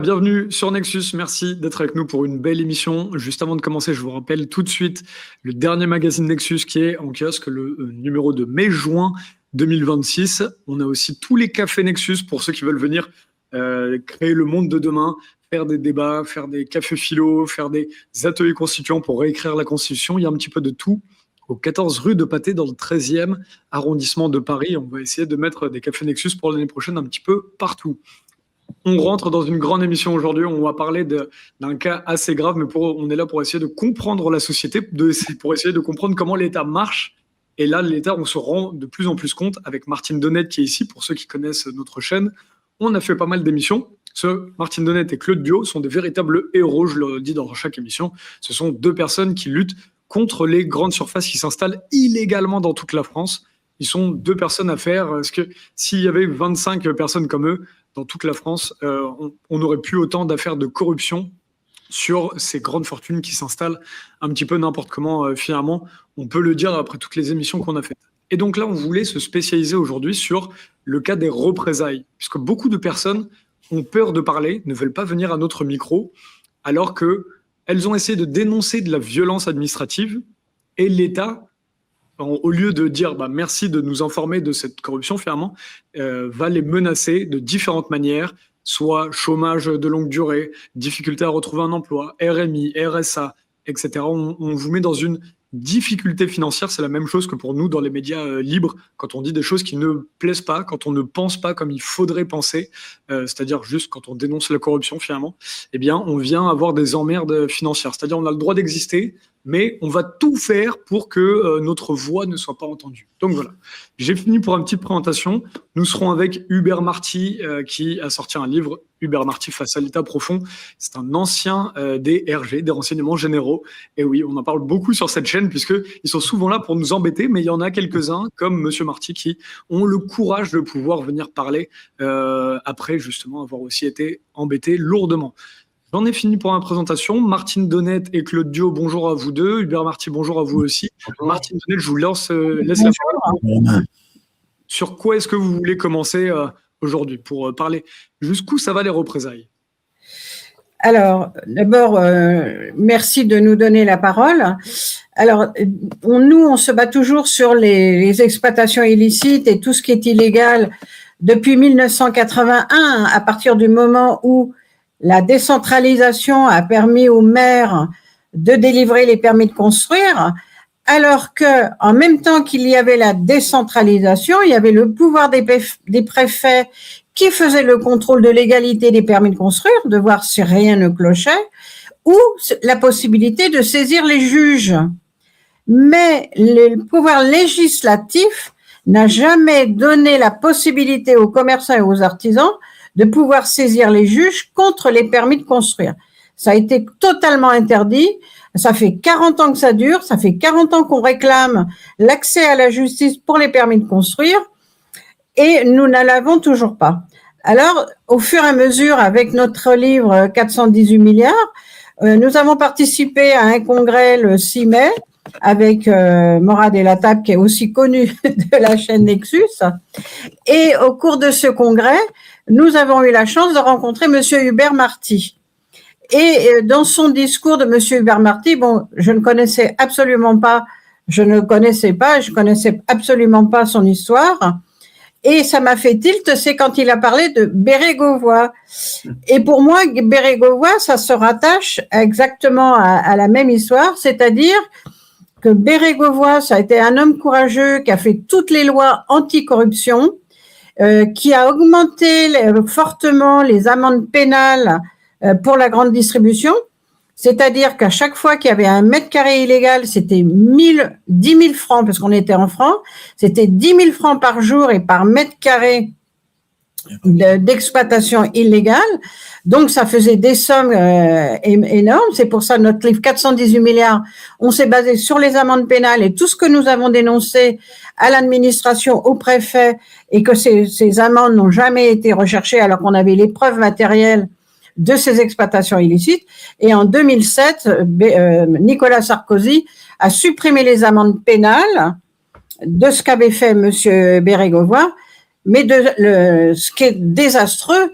Bienvenue sur Nexus, merci d'être avec nous pour une belle émission. Juste avant de commencer, je vous rappelle tout de suite le dernier magazine Nexus qui est en kiosque, le numéro de mai-juin 2026. On a aussi tous les cafés Nexus pour ceux qui veulent venir créer le monde de demain, faire des débats, faire des cafés philo, faire des ateliers constituants pour réécrire la Constitution. Il y a un petit peu de tout au 14 rue de Patay dans le 13e arrondissement de Paris. On va essayer de mettre des cafés Nexus pour l'année prochaine un petit peu partout. On rentre dans une grande émission aujourd'hui. On va parler d'un cas assez grave, mais on est là pour essayer de comprendre la société, pour essayer de comprendre comment l'État marche. Et là, l'État, on se rend de plus en plus compte avec Martine Donnette qui est ici. Pour ceux qui connaissent notre chaîne, on a fait pas mal d'émissions. Martine Donnette et Claude Diot sont des véritables héros, je le dis dans chaque émission. Ce sont deux personnes qui luttent contre les grandes surfaces qui s'installent illégalement dans toute la France. Ils sont deux personnes à faire. Parce que s'il y avait 25 personnes comme eux, dans toute la France, on n'aurait plus autant d'affaires de corruption sur ces grandes fortunes qui s'installent un petit peu n'importe comment, finalement. On peut le dire après toutes les émissions qu'on a faites. Et donc là, on voulait se spécialiser aujourd'hui sur le cas des représailles, puisque beaucoup de personnes ont peur de parler, ne veulent pas venir à notre micro, alors qu'elles ont essayé de dénoncer de la violence administrative, et l'État, au lieu de dire merci de nous informer de cette corruption, finalement, va les menacer de différentes manières, soit chômage de longue durée, difficulté à retrouver un emploi, RMI, RSA, etc. On vous met dans une difficulté financière. C'est la même chose que pour nous dans les médias libres, quand on dit des choses qui ne plaisent pas, quand on ne pense pas comme il faudrait penser, c'est-à-dire juste quand on dénonce la corruption, finalement, eh bien, on vient avoir des emmerdes financières. C'est-à-dire on a le droit d'exister, mais on va tout faire pour que notre voix ne soit pas entendue. Donc voilà, j'ai fini pour une petite présentation. Nous serons avec Hubert Marty, qui a sorti un livre, Hubert Marty face à l'État profond. C'est un ancien des RG, des renseignements généraux. Et oui, on en parle beaucoup sur cette chaîne, puisqu'ils sont souvent là pour nous embêter, mais il y en a quelques-uns, comme Monsieur Marty, qui ont le courage de pouvoir venir parler après, justement, avoir aussi été embêtés lourdement. J'en ai fini pour ma présentation. Martine Donnette et Claude Diot, bonjour à vous deux. Hubert Marty, bonjour à vous aussi. Bonjour. Martine Donnette, je vous laisse la parole. Sur quoi est-ce que vous voulez commencer aujourd'hui pour parler jusqu'où ça va les représailles? Alors, d'abord, merci de nous donner la parole. Alors, on se bat toujours sur les exploitations illicites et tout ce qui est illégal depuis 1981, à partir du moment où la décentralisation a permis aux maires de délivrer les permis de construire, alors que, en même temps qu'il y avait la décentralisation, il y avait le pouvoir des préfets qui faisait le contrôle de légalité des permis de construire, de voir si rien ne clochait, ou la possibilité de saisir les juges. Mais le pouvoir législatif n'a jamais donné la possibilité aux commerçants et aux artisans de pouvoir saisir les juges contre les permis de construire. Ça a été totalement interdit. Ça fait 40 ans que ça dure. Ça fait 40 ans qu'on réclame l'accès à la justice pour les permis de construire et nous ne l'avons toujours pas. Alors, au fur et à mesure, avec notre livre 418 milliards, nous avons participé à un congrès le 6 mai avec Morad Elatab, qui est aussi connu de la chaîne Nexus. Et au cours de ce congrès, nous avons eu la chance de rencontrer Monsieur Hubert Marty. Et dans son discours de Monsieur Hubert Marty, bon, je ne connaissais absolument pas son histoire. Et ça m'a fait tilt, c'est quand il a parlé de Bérégovoy. Et pour moi, Bérégovoy, ça se rattache exactement à la même histoire, c'est-à-dire que Bérégovoy, ça a été un homme courageux qui a fait toutes les lois anticorruption, qui a augmenté fortement les amendes pénales pour la grande distribution, c'est-à-dire qu'à chaque fois qu'il y avait un mètre carré illégal, c'était 10 000 francs, parce qu'on était en francs, c'était 10 000 francs par jour et par mètre carré d'exploitation illégale. Donc, ça faisait des sommes énormes. C'est pour ça notre livre 418 milliards, on s'est basé sur les amendes pénales et tout ce que nous avons dénoncé à l'administration, au préfet, et que ces amendes n'ont jamais été recherchées alors qu'on avait les preuves matérielles de ces exploitations illicites. Et en 2007, Nicolas Sarkozy a supprimé les amendes pénales de ce qu'avait fait M. Bérégovoy. Mais ce qui est désastreux,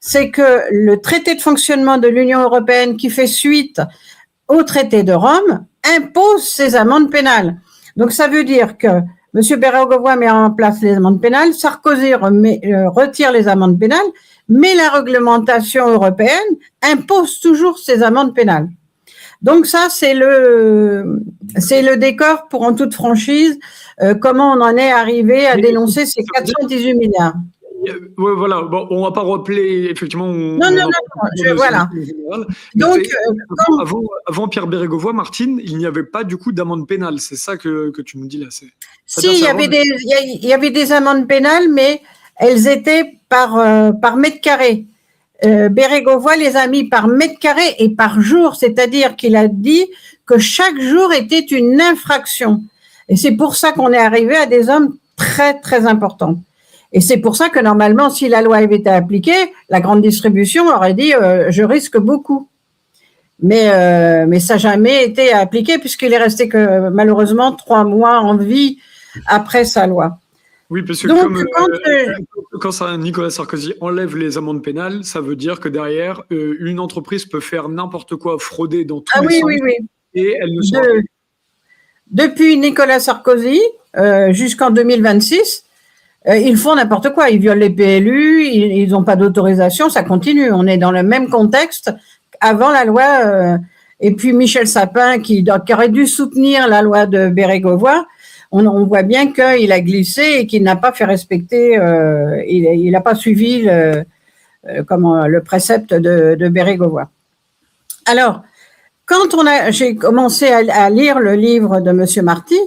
c'est que le traité de fonctionnement de l'Union européenne qui fait suite au traité de Rome impose ces amendes pénales. Donc, ça veut dire que M. Bérégovoy met en place les amendes pénales, Sarkozy retire les amendes pénales, mais la réglementation européenne impose toujours ces amendes pénales. Donc ça, c'est le décor pour en toute franchise, comment on en est arrivé à dénoncer ces 418 milliards. Ouais, voilà. Bon, on va pas rappeler, effectivement. Non, voilà. Donc, avant Pierre Bérégovoy, Martine, il n'y avait pas du coup d'amende pénale. C'est ça que tu nous dis là. Si, il y avait des amendes pénales, mais elles étaient par mètre carré. Bérégovoy les a mis par mètre carré et par jour, c'est-à-dire qu'il a dit que chaque jour était une infraction. Et c'est pour ça qu'on est arrivé à des hommes très, très importants. Et c'est pour ça que normalement, si la loi avait été appliquée, la grande distribution aurait dit je risque beaucoup. Mais ça n'a jamais été appliqué puisqu'il est resté que malheureusement 3 mois en vie après sa loi. Oui, parce que quand Nicolas Sarkozy enlève les amendes pénales, ça veut dire que derrière, une entreprise peut faire n'importe quoi, frauder dans tous les sens. Oui. Et elle ne sera Depuis Nicolas Sarkozy jusqu'en 2026, ils font n'importe quoi. Ils violent les PLU, ils n'ont pas d'autorisation, ça continue. On est dans le même contexte avant la loi. Et puis Michel Sapin, qui aurait dû soutenir la loi de Bérégovoy, on voit bien qu'il a glissé et qu'il n'a pas fait respecter, il n'a pas suivi le précepte de Bérégovoy. Alors, quand j'ai commencé à lire le livre de M. Marty,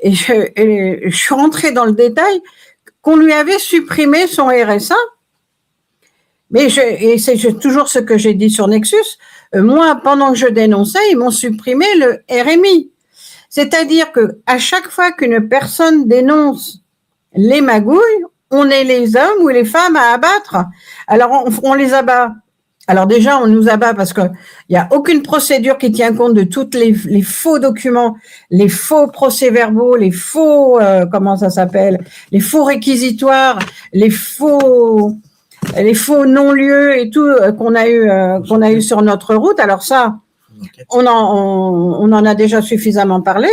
et je suis rentrée dans le détail, qu'on lui avait supprimé son RSA, mais c'est toujours ce que j'ai dit sur Nexus, moi, pendant que je dénonçais, ils m'ont supprimé le RMI. C'est-à-dire qu'à chaque fois qu'une personne dénonce les magouilles, on est les hommes ou les femmes à abattre. Alors, on les abat. Alors déjà, on nous abat parce qu'il n'y a aucune procédure qui tient compte de tous les faux documents, les faux procès-verbaux, les faux, les faux réquisitoires, les faux non-lieux et tout qu'on a eu sur notre route. Alors ça, on en a déjà suffisamment parlé.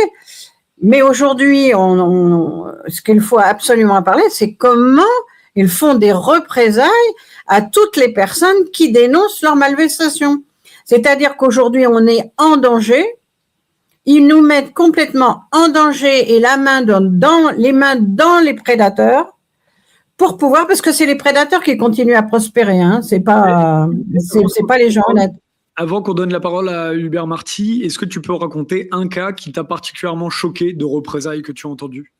Mais aujourd'hui, ce qu'il faut absolument parler, c'est comment ils font des représailles à toutes les personnes qui dénoncent leur malversation. C'est-à-dire qu'aujourd'hui, on est en danger. Ils nous mettent complètement en danger et la main les mains dans les prédateurs pour pouvoir, parce que c'est les prédateurs qui continuent à prospérer. Hein. C'est pas les gens honnêtes. Avant qu'on donne la parole à Hubert Marty, est-ce que tu peux raconter un cas qui t'a particulièrement choqué de représailles que tu as entendu ?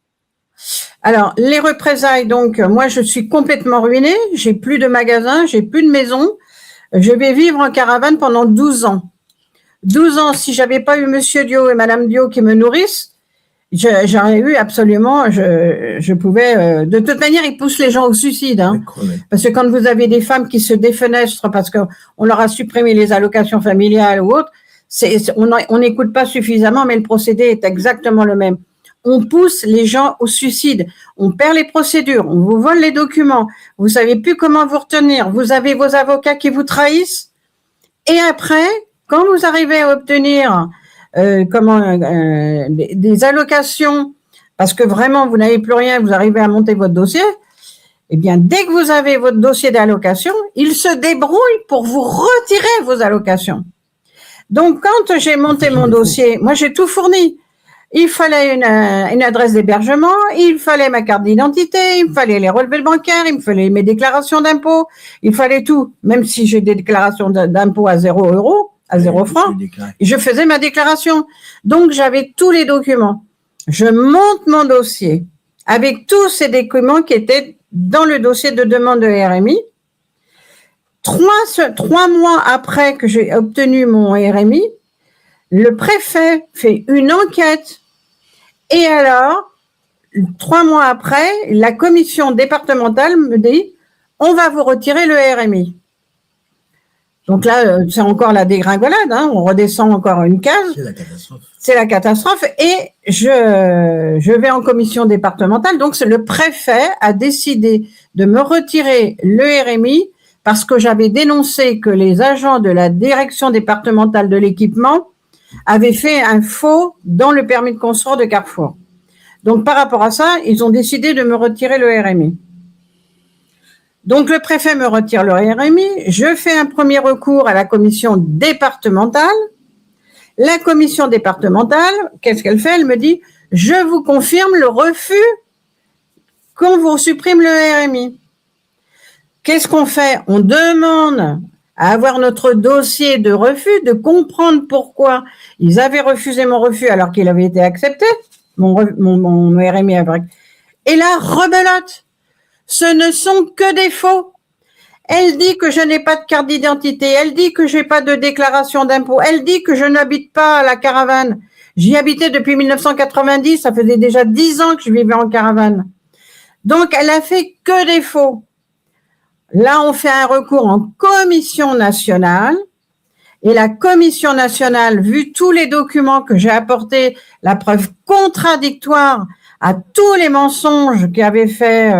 Alors, les représailles, donc, moi, je suis complètement ruinée. J'ai plus de magasin, j'ai plus de maison. Je vais vivre en caravane pendant 12 ans. 12 ans, si j'avais pas eu Monsieur Dio et Madame Dio qui me nourrissent, j'aurais eu absolument, je pouvais, de toute manière, ils poussent les gens au suicide, hein. Parce que quand vous avez des femmes qui se défenestrent parce qu'on leur a supprimé les allocations familiales ou autres, on n'écoute pas suffisamment, mais le procédé est exactement le même. On pousse les gens au suicide, on perd les procédures, on vous vole les documents, vous savez plus comment vous retenir, vous avez vos avocats qui vous trahissent, et après, quand vous arrivez à obtenir des allocations, parce que vraiment vous n'avez plus rien, vous arrivez à monter votre dossier, eh bien dès que vous avez votre dossier d'allocation, ils se débrouillent pour vous retirer vos allocations. Donc quand j'ai monté mon dossier, moi j'ai tout fourni. Il fallait une adresse d'hébergement, il fallait ma carte d'identité, il fallait les relevés bancaires, il me fallait mes déclarations d'impôts, il fallait tout. Même si j'ai des déclarations d'impôts à 0 €, à 0 francs, je faisais ma déclaration. Donc, j'avais tous les documents. Je monte mon dossier avec tous ces documents qui étaient dans le dossier de demande de RMI. 3 mois après que j'ai obtenu mon RMI, le préfet fait une enquête. Et alors, 3 mois après, la commission départementale me dit « On va vous retirer le RMI ». Donc là, c'est encore la dégringolade, hein, on redescend encore une case. C'est la catastrophe. C'est la catastrophe. Et je vais en commission départementale. Donc, le préfet a décidé de me retirer le RMI parce que j'avais dénoncé que les agents de la direction départementale de l'équipement avaient fait un faux dans le permis de construire de Carrefour. Donc, par rapport à ça, ils ont décidé de me retirer le RMI. Donc, le préfet me retire le RMI. Je fais un premier recours à la commission départementale. La commission départementale, qu'est-ce qu'elle fait? Elle me dit, je vous confirme le refus qu'on vous supprime le RMI. Qu'est-ce qu'on fait? On demande à avoir notre dossier de refus, de comprendre pourquoi ils avaient refusé mon refus alors qu'il avait été accepté, mon RMI. Et là, rebelote. Ce ne sont que des faux. Elle dit que je n'ai pas de carte d'identité. Elle dit que je n'ai pas de déclaration d'impôt. Elle dit que je n'habite pas à la caravane. J'y habitais depuis 1990. Ça faisait déjà 10 ans que je vivais en caravane. Donc, elle a fait que des faux. Là, on fait un recours en commission nationale. Et la commission nationale, vu tous les documents que j'ai apportés, la preuve contradictoire à tous les mensonges qu'avait fait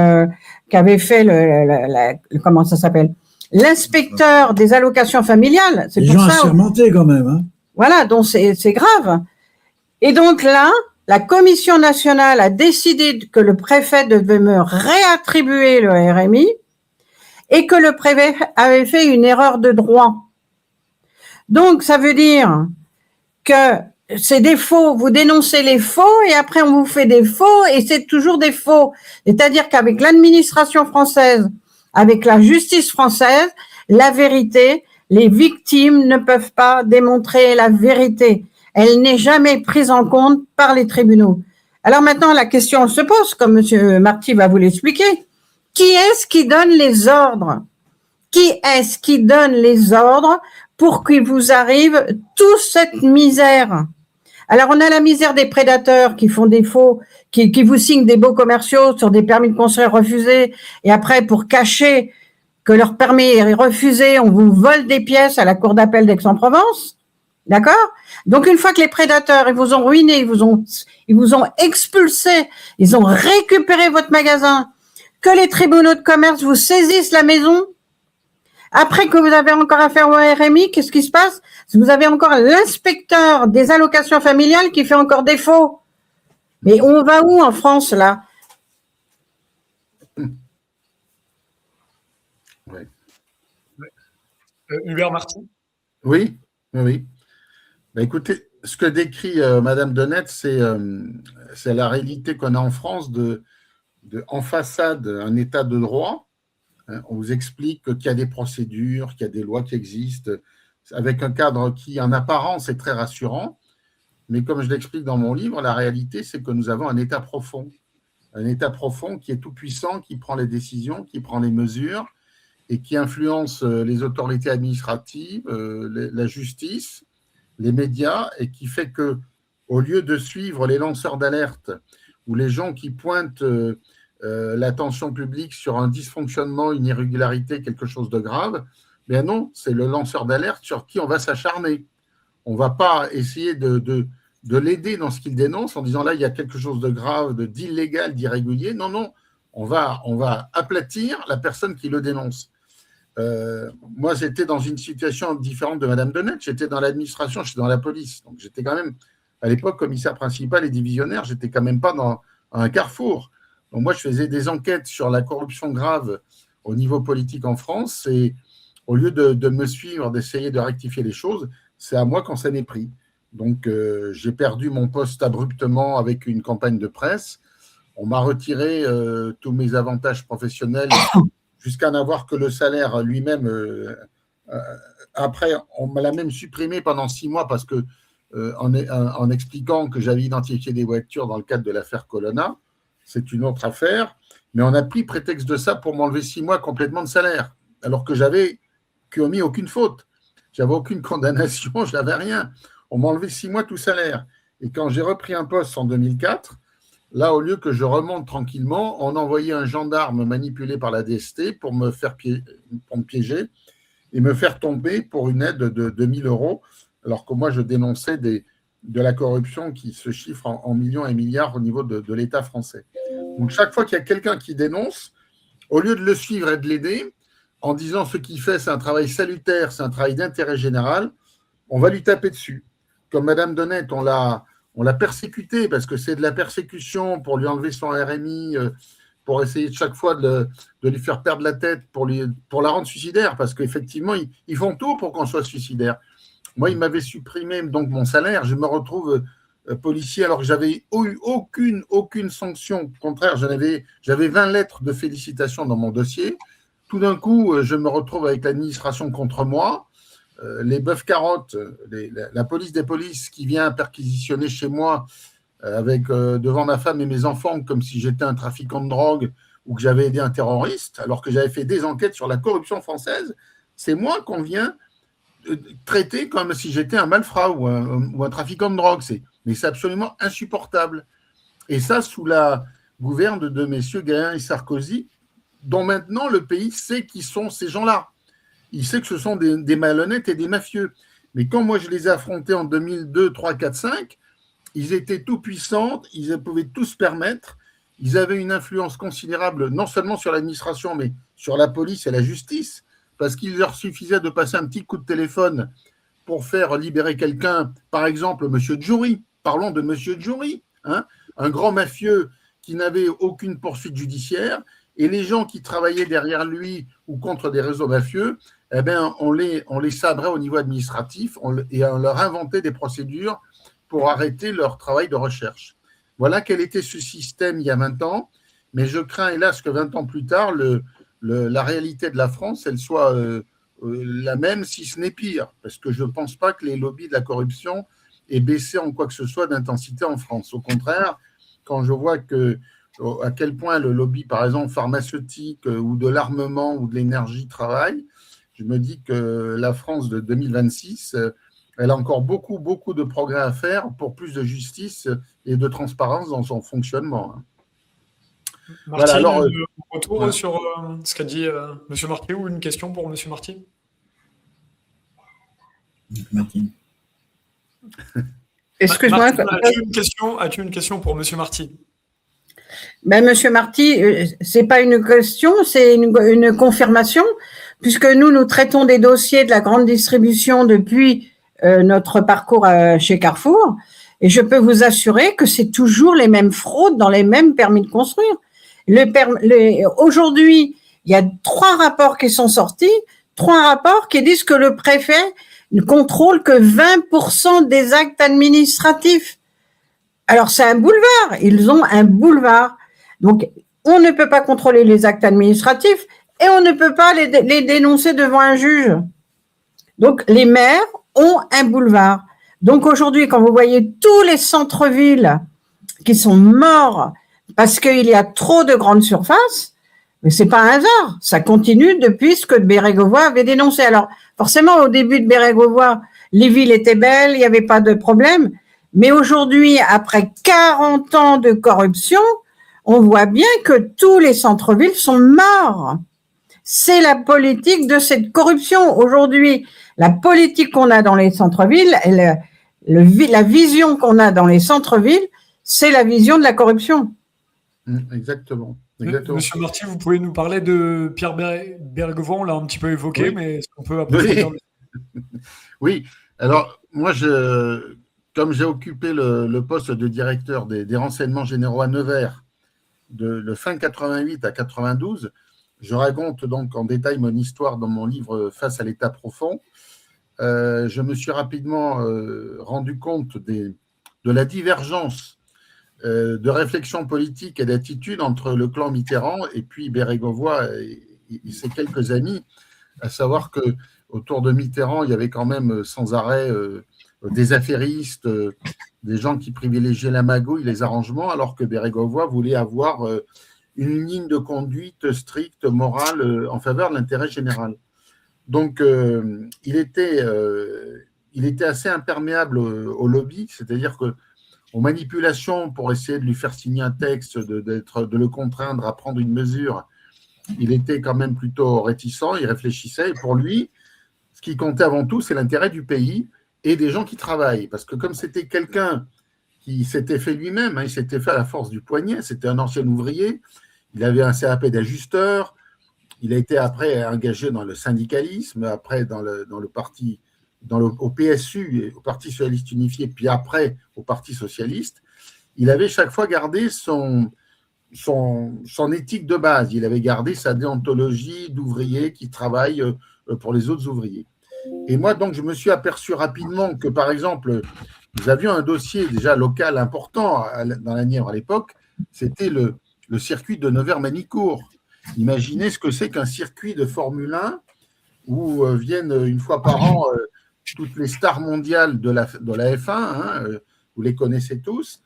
comment ça s'appelle, l'inspecteur des allocations familiales. C'est les gens assermentés quand même. Hein. Voilà, donc c'est grave. Et donc là, la commission nationale a décidé que le préfet devait me réattribuer le RMI et que le préfet avait fait une erreur de droit. Donc, ça veut dire que c'est des faux, vous dénoncez les faux et après on vous fait des faux et c'est toujours des faux. C'est-à-dire qu'avec l'administration française, avec la justice française, la vérité, les victimes ne peuvent pas démontrer la vérité. Elle n'est jamais prise en compte par les tribunaux. Alors maintenant, la question se pose, comme M. Marty va vous l'expliquer. Qui est-ce qui donne les ordres? Qui est-ce qui donne les ordres pour qu'il vous arrive toute cette misère? Alors, on a la misère des prédateurs qui font des faux, qui vous signent des baux commerciaux sur des permis de construire refusés, et après, pour cacher que leur permis est refusé, on vous vole des pièces à la cour d'appel d'Aix-en-Provence. D'accord? Donc, une fois que les prédateurs, ils vous ont ruiné, ils vous ont expulsé, ils ont récupéré votre magasin, que les tribunaux de commerce vous saisissent la maison, après que vous avez encore affaire au RMI, qu'est-ce qui se passe? Vous avez encore l'inspecteur des allocations familiales qui fait encore défaut. Mais on va où en France, là? Ouais. Hubert Marty? Oui. Ben, écoutez, ce que décrit Madame Denette, c'est la réalité qu'on a en France en façade un état de droit. On vous explique qu'il y a des procédures, qu'il y a des lois qui existent, avec un cadre qui, en apparence, est très rassurant. Mais comme je l'explique dans mon livre, la réalité, c'est que nous avons un état profond. Un état profond qui est tout puissant, qui prend les décisions, qui prend les mesures et qui influence les autorités administratives, la justice, les médias, et qui fait que, au lieu de suivre les lanceurs d'alerte ou les gens qui pointent l'attention publique sur un dysfonctionnement, une irrégularité, quelque chose de grave, mais non, c'est le lanceur d'alerte sur qui on va s'acharner. On ne va pas essayer de l'aider dans ce qu'il dénonce en disant là, il y a quelque chose de grave, d'illégal, d'irrégulier. Non, on va aplatir la personne qui le dénonce. Moi, j'étais dans une situation différente de Madame Denette. J'étais dans l'administration, j'étais dans la police. Donc, j'étais quand même, à l'époque, commissaire principal et divisionnaire. J'étais quand même pas dans un carrefour. Donc, moi, je faisais des enquêtes sur la corruption grave au niveau politique en France. Et au lieu de me suivre, d'essayer de rectifier les choses, c'est à moi qu'on s'en est pris. Donc, j'ai perdu mon poste abruptement avec une campagne de presse. On m'a retiré tous mes avantages professionnels jusqu'à n'avoir que le salaire lui-même. Après, on me l'a même supprimé pendant 6 mois parce que, en expliquant que j'avais identifié des voitures dans le cadre de l'affaire Colonna. C'est une autre affaire. Mais on a pris prétexte de ça pour m'enlever 6 mois complètement de salaire, alors que j'avais commis aucune faute. J'avais aucune condamnation, je n'avais rien. On m'a enlevé 6 mois tout salaire. Et quand j'ai repris un poste en 2004, là, au lieu que je remonte tranquillement, on envoyait un gendarme manipulé par la DST pour me piéger et me faire tomber pour une aide de 2 000 €, alors que moi, je dénonçais de la corruption qui se chiffre en millions et milliards au niveau de l'État français. Donc, chaque fois qu'il y a quelqu'un qui dénonce, au lieu de le suivre et de l'aider, en disant ce qu'il fait, c'est un travail salutaire, c'est un travail d'intérêt général, on va lui taper dessus. Comme Madame Donnette, on l'a persécuté parce que c'est de la persécution pour lui enlever son RMI, pour essayer de chaque fois de lui faire perdre la tête, pour la rendre suicidaire, parce qu'effectivement, ils font tout pour qu'on soit suicidaire. Moi, ils m'avaient supprimé donc mon salaire, je me retrouve policier alors que j'avais eu aucune sanction. Au contraire, j'avais 20 lettres de félicitations dans mon dossier. Tout d'un coup, je me retrouve avec l'administration contre moi. Les bœufs carottes, la police des polices qui vient perquisitionner chez moi devant ma femme et mes enfants comme si j'étais un trafiquant de drogue ou que j'avais aidé un terroriste, alors que j'avais fait des enquêtes sur la corruption française. C'est moi qu'on vient traiter comme si j'étais un malfrat ou un trafiquant de drogue. Mais c'est absolument insupportable. Et ça, sous la gouverne de messieurs Gaillard et Sarkozy, dont maintenant le pays sait qui sont ces gens-là. Il sait que ce sont des malhonnêtes et des mafieux. Mais quand moi je les ai affrontés en 2002, 3, 4, 5, ils étaient tout puissants, ils pouvaient tout se permettre, ils avaient une influence considérable, non seulement sur l'administration, mais sur la police et la justice, parce qu'il leur suffisait de passer un petit coup de téléphone pour faire libérer quelqu'un, par exemple M. Djouri. Parlons de M. Djouri, un grand mafieux qui n'avait aucune poursuite judiciaire, et les gens qui travaillaient derrière lui ou contre des réseaux mafieux, eh bien, on les sabrait au niveau administratif et on leur inventait des procédures pour arrêter leur travail de recherche. Voilà quel était ce système il y a 20 ans, mais je crains hélas que 20 ans plus tard, la réalité de la France, elle soit la même, si ce n'est pire, parce que je ne pense pas que les lobbies de la corruption aient baissé en quoi que ce soit d'intensité en France. Au contraire, quand je vois à quel point le lobby, par exemple, pharmaceutique ou de l'armement ou de l'énergie travaille, je me dis que la France de 2026, elle a encore beaucoup, beaucoup de progrès à faire pour plus de justice et de transparence dans son fonctionnement. Marty, voilà, alors, retour sur ce qu'a dit M. Marty ou une question pour M. Marty? Martine. Excuse-moi. As-tu une question pour M. Marty? Ben, Monsieur Marty, c'est pas une question, c'est une confirmation, puisque nous traitons des dossiers de la grande distribution depuis notre parcours chez Carrefour, et je peux vous assurer que c'est toujours les mêmes fraudes dans les mêmes permis de construire. Aujourd'hui, il y a 3 rapports qui sont sortis, 3 rapports qui disent que le préfet ne contrôle que 20% des actes administratifs. Alors, c'est un boulevard. Ils ont un boulevard. Donc, on ne peut pas contrôler les actes administratifs et on ne peut pas les dénoncer devant un juge. Donc, les maires ont un boulevard. Donc, aujourd'hui, quand vous voyez tous les centres-villes qui sont morts parce qu'il y a trop de grandes surfaces, mais c'est pas un hasard. Ça continue depuis ce que Bérégovoy avait dénoncé. Alors, forcément, au début de Bérégovoy, les villes étaient belles, il n'y avait pas de problème. Mais aujourd'hui, après 40 ans de corruption, on voit bien que tous les centres-villes sont morts. C'est la politique de cette corruption. Aujourd'hui, la politique qu'on a dans les centres-villes, la vision qu'on a dans les centres-villes, c'est la vision de la corruption. Exactement. Monsieur Marty, vous pouvez nous parler de Pierre Bérégovoy, on l'a un petit peu évoqué, mais est-ce qu'on peut approfondir? Oui, alors moi, comme j'ai occupé le poste de directeur des renseignements généraux à Nevers de fin 88 à 92, je raconte donc en détail mon histoire dans mon livre Face à l'État profond. Je me suis rapidement rendu compte de la divergence de réflexion politique et d'attitude entre le clan Mitterrand et puis Bérégovoy et ses quelques amis, à savoir que autour de Mitterrand, il y avait quand même sans arrêt des affairistes, des gens qui privilégiaient la magouille, les arrangements, alors que Bérégovoy voulait avoir une ligne de conduite stricte, morale, en faveur de l'intérêt général. Donc, il était assez imperméable au lobby, c'est-à-dire aux manipulations pour essayer de lui faire signer un texte, de le contraindre à prendre une mesure. Il était quand même plutôt réticent, il réfléchissait, et pour lui, ce qui comptait avant tout, c'est l'intérêt du pays et des gens qui travaillent. Parce que comme c'était quelqu'un qui s'était fait lui-même, il s'était fait à la force du poignet, c'était un ancien ouvrier, il avait un CAP d'ajusteur, Il a été après engagé dans le syndicalisme, après dans le parti, au PSU, au Parti socialiste unifié, puis après au Parti socialiste. Il avait chaque fois gardé son éthique de base. Il avait gardé sa déontologie d'ouvrier qui travaille pour les autres ouvriers. Et moi, donc, je me suis aperçu rapidement que, par exemple, nous avions un dossier déjà local important dans la Nièvre à l'époque, c'était le circuit de Nevers-Manicourt. Imaginez ce que c'est qu'un circuit de Formule 1 où viennent une fois par an toutes les stars mondiales de la F1, hein, vous les connaissez tous,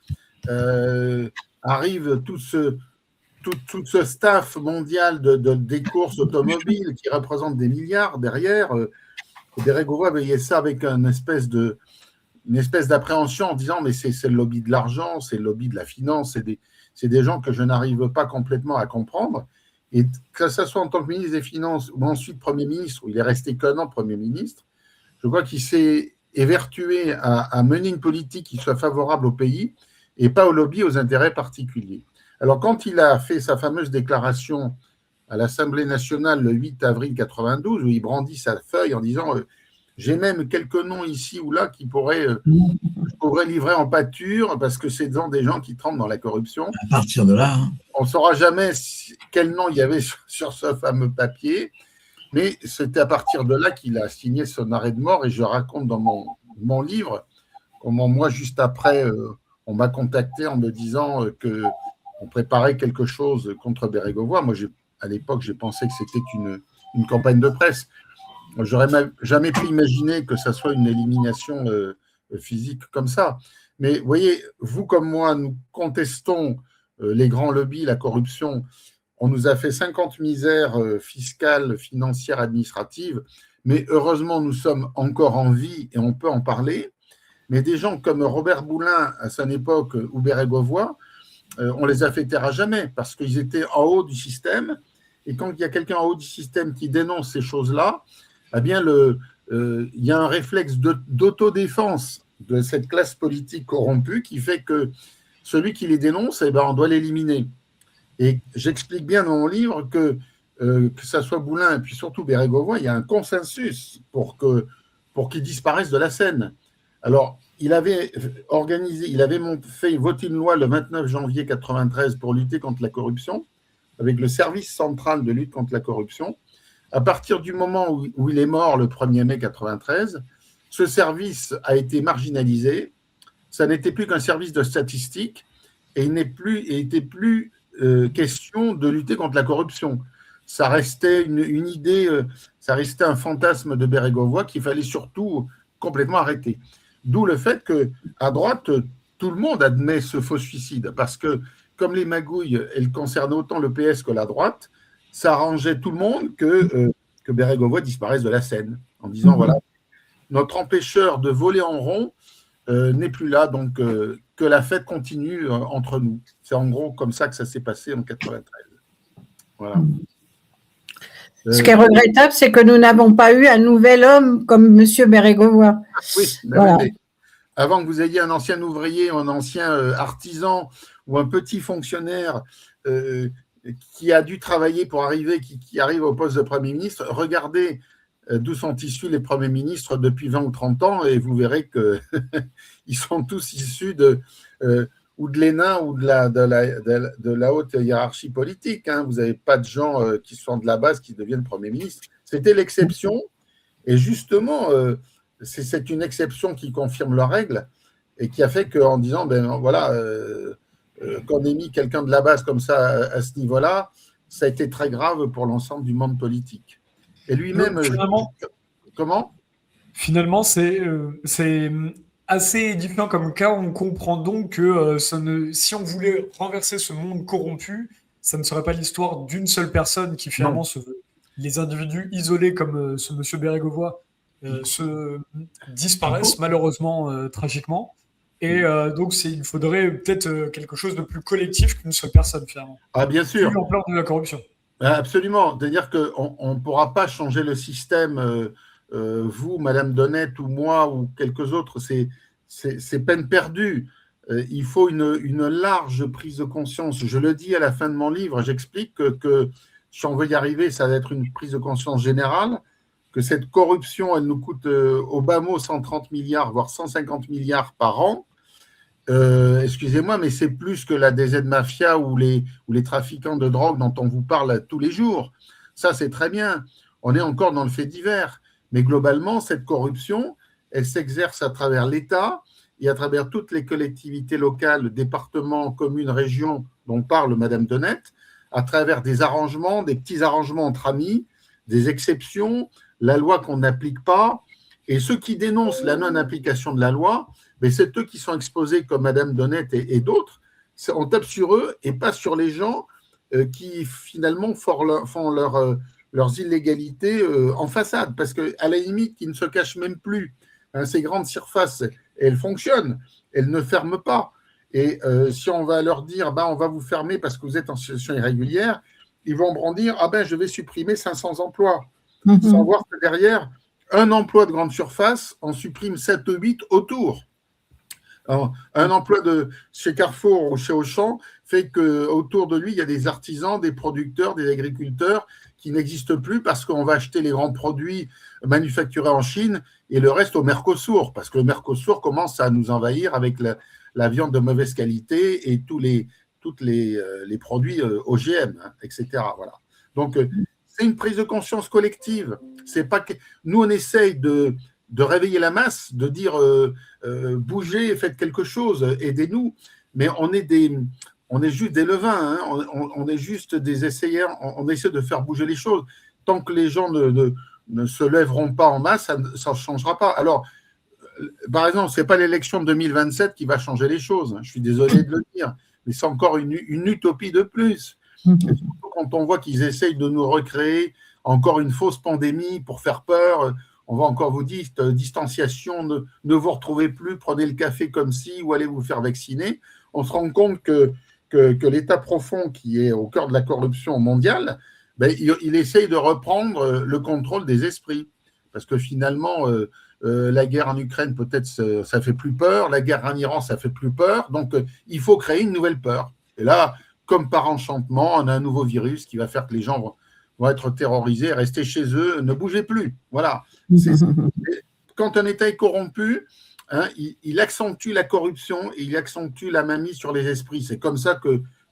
arrive tout ce staff mondial des courses automobiles qui représente des milliards derrière. Bérégovoy voyait ça avec une espèce d'appréhension en disant mais c'est le lobby de l'argent, c'est le lobby de la finance, c'est des gens que je n'arrive pas complètement à comprendre. Et que ce soit en tant que ministre des Finances ou ensuite Premier ministre, où il est resté qu'un an Premier ministre, je crois qu'il s'est évertué à mener une politique qui soit favorable au pays et pas au lobby, aux intérêts particuliers. Alors quand il a fait sa fameuse déclaration à l'Assemblée nationale le 8 avril 1992, où il brandit sa feuille en disant j'ai même quelques noms ici ou là qui pourraient livrer en pâture parce que c'est des gens qui trempent dans la corruption. À partir de là. Hein. On ne saura jamais quel nom il y avait sur ce fameux papier, mais c'était à partir de là qu'il a signé son arrêt de mort. Et je raconte dans mon livre comment moi, juste après, on m'a contacté en me disant qu'on préparait quelque chose contre Bérégovoy. Moi, à l'époque, j'ai pensé que c'était une campagne de presse. J'aurais jamais pu imaginer que ça soit une élimination physique comme ça. Mais vous voyez, vous comme moi, nous contestons les grands lobbies, la corruption. On nous a fait 50 misères fiscales, financières, administratives, mais heureusement, nous sommes encore en vie et on peut en parler. Mais des gens comme Robert Boulin, à son époque, ou Bérégovoy, on les a fait taire à jamais parce qu'ils étaient en haut du système. Et quand il y a quelqu'un en haut du système qui dénonce ces choses-là, eh bien, il y a un réflexe d'autodéfense de cette classe politique corrompue qui fait que celui qui les dénonce, eh ben, on doit l'éliminer. Et j'explique bien dans mon livre que ça soit Boulin et puis surtout Bérégovoy, il y a un consensus pour qu'ils disparaissent de la scène. Alors, il avait fait voter une loi le 29 janvier 1993 pour lutter contre la corruption, avec le service central de lutte contre la corruption. À partir du moment où il est mort le 1er mai 1993, ce service a été marginalisé. Ça n'était plus qu'un service de statistique et il n'était plus question de lutter contre la corruption. Ça restait une idée, ça restait un fantasme de Bérégovoy qu'il fallait surtout complètement arrêter. D'où le fait qu'à droite, tout le monde admet ce faux suicide, parce que comme les magouilles, elles concernaient autant le PS que la droite, ça arrangeait tout le monde que Bérégovoy disparaisse de la scène, en disant, voilà, notre empêcheur de voler en rond n'est plus là, donc que la fête continue entre nous. C'est en gros comme ça que ça s'est passé en 1993. Voilà. Ce qui est regrettable, c'est que nous n'avons pas eu un nouvel homme comme M. Bérégovoy. Oui, voilà. Mais avant que vous ayez un ancien ouvrier, un ancien artisan ou un petit fonctionnaire qui a dû travailler pour arriver, qui arrive au poste de Premier ministre, regardez d'où sont issus les premiers ministres depuis 20 ou 30 ans et vous verrez qu'ils sont tous issus ou de l'ENA ou de la haute hiérarchie politique. Hein. Vous n'avez pas de gens qui sont de la base qui deviennent Premier ministre. C'était l'exception. Et justement, c'est une exception qui confirme la règle et qui a fait qu'en disant, ben voilà, qu'on ait mis quelqu'un de la base comme ça à ce niveau-là, ça a été très grave pour l'ensemble du monde politique. Et lui-même, comment ? Finalement, c'est assez édifiant comme cas. On comprend donc que si on voulait renverser ce monde corrompu, ça ne serait pas l'histoire d'une seule personne qui finalement les individus isolés comme ce monsieur Bérégovoy se disparaissent malheureusement tragiquon. Et donc il faudrait peut-être quelque chose de plus collectif qu'une seule personne finalement. Ah bien sûr. Plus l'ampleur de la corruption. Absolument. C'est-à-dire qu'on ne pourra pas changer le système. Vous, Madame Donnette, ou moi, ou quelques autres, c'est peine perdue. Il faut une large prise de conscience. Je le dis à la fin de mon livre, j'explique que si on veut y arriver, ça va être une prise de conscience générale, que cette corruption, elle nous coûte au bas mot 130 milliards, voire 150 milliards par an. Excusez-moi, mais c'est plus que la DZ Mafia ou les trafiquants de drogue dont on vous parle tous les jours. Ça, c'est très bien. On est encore dans le fait divers. Mais globalement, cette corruption, elle s'exerce à travers l'État et à travers toutes les collectivités locales, départements, communes, régions dont parle Madame Denette, à travers des arrangements, des petits arrangements entre amis, des exceptions, la loi qu'on n'applique pas. Et ceux qui dénoncent la non-application de la loi, mais c'est eux qui sont exposés, comme Madame Denette et d'autres. On tape sur eux et pas sur les gens qui finalement font leurs illégalités en façade. Parce qu'à la limite, ils ne se cachent même plus. Hein, ces grandes surfaces, elles fonctionnent, elles ne ferment pas. Et si on va leur dire, on va vous fermer parce que vous êtes en situation irrégulière, ils vont brandir, je vais supprimer 500 emplois. Sans voir que derrière, un emploi de grande surface, on supprime 7 ou 8 autour. Alors, un emploi chez Carrefour ou chez Auchan fait qu'autour de lui, il y a des artisans, des producteurs, des agriculteurs qui n'existent plus parce qu'on va acheter les grands produits manufacturés en Chine et le reste au Mercosur, parce que le Mercosur commence à nous envahir avec la viande de mauvaise qualité et tous les produits OGM, etc. Voilà. Donc, c'est une prise de conscience collective. C'est pas que... Nous, on essaye de réveiller la masse, de dire bougez, faites quelque chose, aidez-nous. Mais on est juste des levains, hein. On est juste des essayeurs, on essaie de faire bouger les choses. Tant que les gens ne se lèveront pas en masse, ça ne changera pas. Alors, par exemple, ce n'est pas l'élection de 2027 qui va changer les choses. Je suis désolé de le dire, mais c'est encore une utopie de plus. Surtout quand on voit qu'ils essayent de nous recréer encore une fausse pandémie pour faire peur. On va encore vous dire distanciation, ne vous retrouvez plus, prenez le café comme si, ou allez vous faire vacciner. On se rend compte que l'État profond qui est au cœur de la corruption mondiale, il essaye de reprendre le contrôle des esprits. Parce que finalement, la guerre en Ukraine, peut-être, ça fait plus peur. La guerre en Iran, ça fait plus peur. Donc, il faut créer une nouvelle peur. Et là, comme par enchantement, on a un nouveau virus qui va faire que les gens vont être terrorisés, rester chez eux, ne bougez plus. Voilà. Quand un État est corrompu, hein, il accentue la corruption et il accentue la mainmise sur les esprits. C'est comme ça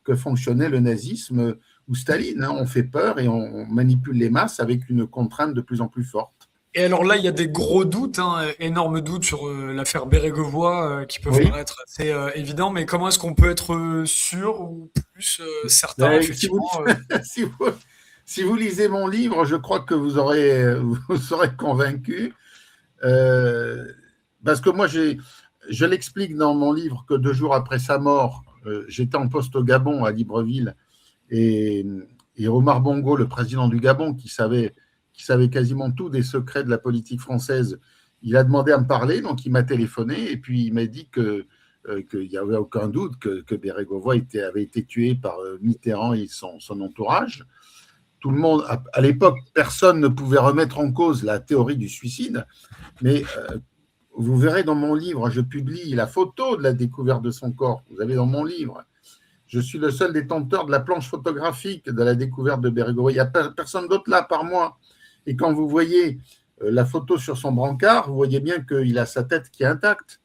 que fonctionnait le nazisme ou Staline. Hein. On fait peur et on manipule les masses avec une contrainte de plus en plus forte. Et alors là, il y a des gros doutes, énormes doutes sur l'affaire Bérégovoy qui peuvent paraître assez évidents, mais comment est-ce qu'on peut être sûr ou plus certain, effectivement Si vous lisez mon livre, je crois que vous serez convaincu. Parce que moi, je l'explique dans mon livre que 2 jours après sa mort, j'étais en poste au Gabon, à Libreville, et Omar Bongo, le président du Gabon, qui savait quasiment tout des secrets de la politique française, il a demandé à me parler, donc il m'a téléphoné, et puis il m'a dit qu'il n'y avait aucun doute que Bérégovoy avait été tué par Mitterrand et son entourage. Tout le monde, à l'époque, personne ne pouvait remettre en cause la théorie du suicide, mais vous verrez dans mon livre, je publie la photo de la découverte de son corps. Vous avez dans mon livre. Je suis le seul détenteur de la planche photographique de la découverte de Bérégovoy. Il n'y a personne d'autre là, par moi. Et quand vous voyez la photo sur son brancard, vous voyez bien qu'il a sa tête qui est intacte.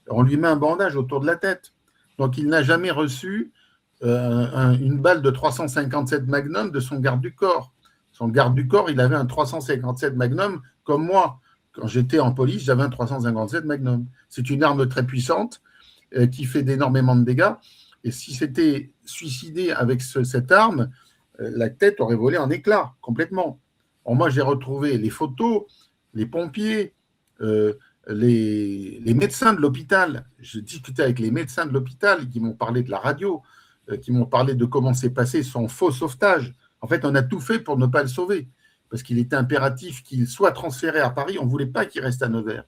On lui met un bandage autour de la tête. Donc, il n'a jamais reçu une balle de 357 Magnum de son garde du corps. Son garde du corps, il avait un 357 Magnum comme moi. Quand j'étais en police, j'avais un 357 Magnum. C'est une arme très puissante qui fait énormément de dégâts. Et si c'était suicidé avec cette arme, la tête aurait volé en éclats, complètement. Alors moi, j'ai retrouvé les photos, les pompiers, les médecins de l'hôpital. J'ai discuté avec les médecins de l'hôpital qui m'ont parlé de la radio, qui m'ont parlé de comment s'est passé son faux sauvetage. En fait, on a tout fait pour ne pas le sauver, parce qu'il était impératif qu'il soit transféré à Paris. On ne voulait pas qu'il reste à Nevers.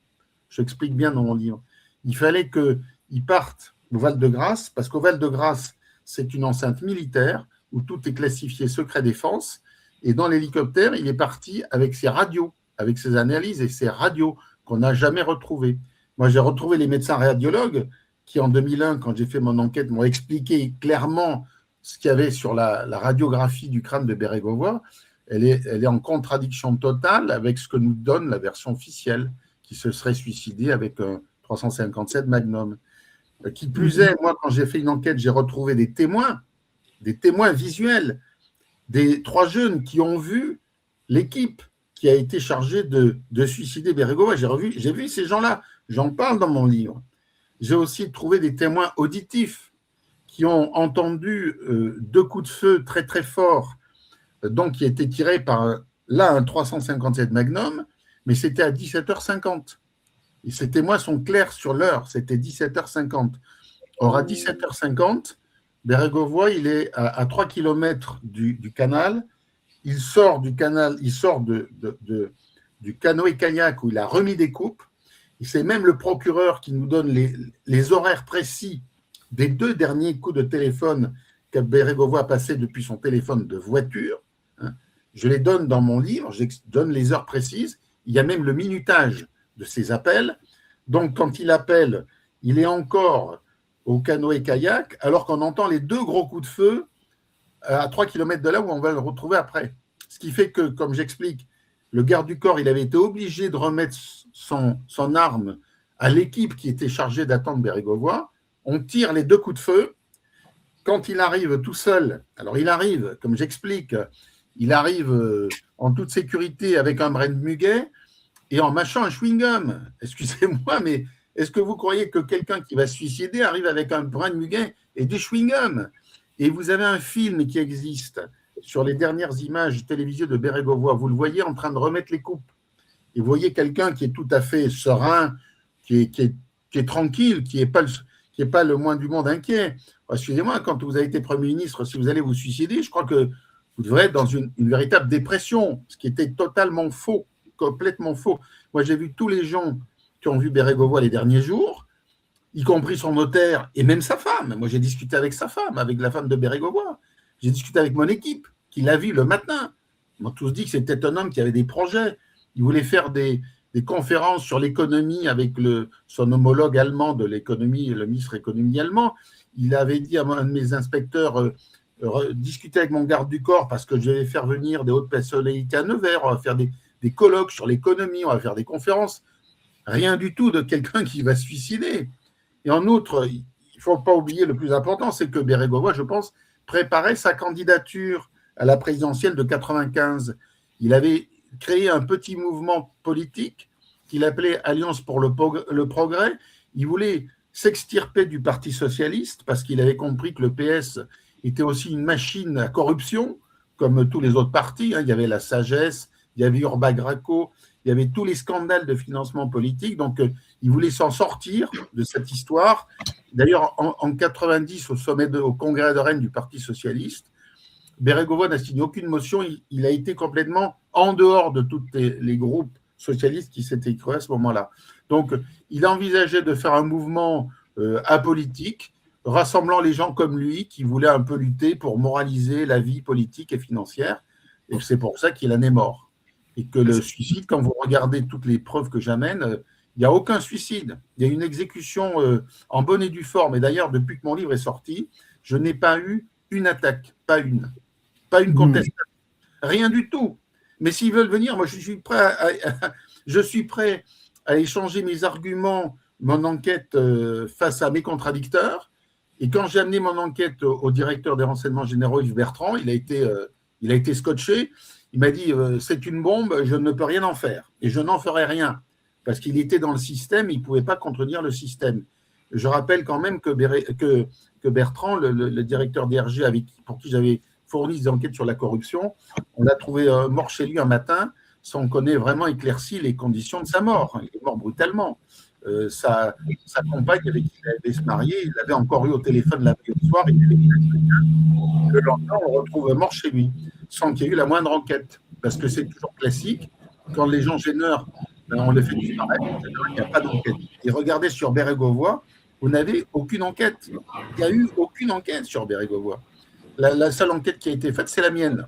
Je explique bien dans mon livre. Il fallait qu'il parte au Val-de-Grâce, parce qu'au Val-de-Grâce, c'est une enceinte militaire où tout est classifié secret défense. Et dans l'hélicoptère, il est parti avec ses radios, avec ses analyses et ses radios qu'on n'a jamais retrouvées. Moi, j'ai retrouvé les médecins radiologues qui, en 2001, quand j'ai fait mon enquête, m'ont expliqué clairement ce qu'il y avait sur la radiographie du crâne de Bérégovoy, elle est en contradiction totale avec ce que nous donne la version officielle, qui se serait suicidé avec un 357 Magnum. Qui plus est, moi, quand j'ai fait une enquête, j'ai retrouvé des témoins visuels, des 3 jeunes qui ont vu l'équipe qui a été chargée de suicider Bérégovoy. J'ai vu ces gens-là, j'en parle dans mon livre. J'ai aussi trouvé des témoins auditifs qui ont entendu 2 coups de feu très très forts, donc qui étaient tirés par un 357 Magnum, mais c'était à 17h50. Et ces témoins sont clairs sur l'heure, c'était 17h50. Or, à 17h50, Bérégovoy, il est à 3 km du canal. Il sort du canal, il sort du canoë-kayak où il a remis des coupes. Et c'est même le procureur qui nous donne les horaires précis des 2 derniers coups de téléphone que Bérégovoy a passé depuis son téléphone de voiture. Je les donne dans mon livre, je donne les heures précises. Il y a même le minutage de ces appels. Donc, quand il appelle, il est encore au canoë-kayak, alors qu'on entend les 2 gros coups de feu à 3 km de là où on va le retrouver après. Ce qui fait que, comme j'explique, le garde du corps, il avait été obligé de remettre son arme à l'équipe qui était chargée d'attendre Bérégovoy. On tire les 2 coups de feu. Quand il arrive tout seul, alors il arrive, comme j'explique, il arrive en toute sécurité avec un brin de muguet et en mâchant un chewing-gum. Excusez-moi, mais est-ce que vous croyez que quelqu'un qui va se suicider arrive avec un brin de muguet et du chewing-gum? Et vous avez un film qui existe sur les dernières images télévisées de Bérégovoy. Vous le voyez en train de remettre les coupes. Et vous voyez quelqu'un qui est tout à fait serein, qui est tranquille, qui n'est pas le moins du monde inquiet. Excusez-moi, quand vous avez été Premier ministre, si vous allez vous suicider, je crois que vous devrez être dans une véritable dépression, ce qui était totalement faux, complètement faux. Moi, j'ai vu tous les gens qui ont vu Bérégovoy les derniers jours, y compris son notaire et même sa femme. Moi, j'ai discuté avec sa femme, avec la femme de Bérégovoy. J'ai discuté avec mon équipe, qui l'a vu le matin. Ils m'ont tous dit que c'était un homme qui avait des projets. Il voulait faire des conférences sur l'économie avec son homologue allemand de l'économie, le ministre économie allemand. Il avait dit à un de mes inspecteurs, discuter avec mon garde du corps parce que je vais faire venir des hautes personnalités à Nevers, on va faire des colloques sur l'économie, on va faire des conférences. Rien du tout de quelqu'un qui va se suicider. Et en outre, il ne faut pas oublier le plus important, c'est que Bérégovoy, je pense, préparait sa candidature à la présidentielle de 1995. Il avait créé un petit mouvement politique qu'il appelait Alliance pour le progrès. Il voulait s'extirper du Parti socialiste parce qu'il avait compris que le PS était aussi une machine à corruption, comme tous les autres partis. Il y avait la Sagesse, il y avait Urbain Graco, il y avait tous les scandales de financement politique. Donc, il voulait s'en sortir de cette histoire. D'ailleurs, en 90, au congrès de Rennes du Parti socialiste, Bérégovoy n'a signé aucune motion. Il a été complètement en dehors de tous les groupes socialistes qui s'étaient créés à ce moment-là. Donc, il envisageait de faire un mouvement apolitique, rassemblant les gens comme lui qui voulaient un peu lutter pour moraliser la vie politique et financière. Et c'est pour ça qu'il en est mort. Et que le suicide, quand vous regardez toutes les preuves que j'amène, il n'y a aucun suicide. Il y a une exécution en bonne et due forme. Et d'ailleurs, depuis que mon livre est sorti, je n'ai pas eu une attaque, pas une contestation, rien du tout. Mais s'ils veulent venir, moi, je suis prêt à échanger mes arguments, mon enquête face à mes contradicteurs. Et quand j'ai amené mon enquête au directeur des renseignements généraux, Yves Bertrand, il a été scotché. Il m'a dit c'est une bombe, je ne peux rien en faire. Et je n'en ferai rien. Parce qu'il était dans le système, il ne pouvait pas contredire le système. Je rappelle quand même que Bertrand, le directeur d'IRG, pour qui j'avais fourni des enquêtes sur la corruption, on l'a trouvé mort chez lui un matin, sans qu'on ait vraiment éclairci les conditions de sa mort. Il est mort brutalement. Sa compagne avec qui il avait se marier, il l'avait encore eu au téléphone la veille au soir, il avait dit le lendemain, on le retrouve mort chez lui, sans qu'il y ait eu la moindre enquête. Parce que c'est toujours classique, quand les gens gêneurs, on les fait disparaître, il n'y a pas d'enquête. Et regardez sur Bérégovoy, vous n'avez aucune enquête. Il n'y a eu aucune enquête sur Bérégovoy. La seule enquête qui a été faite, c'est la mienne.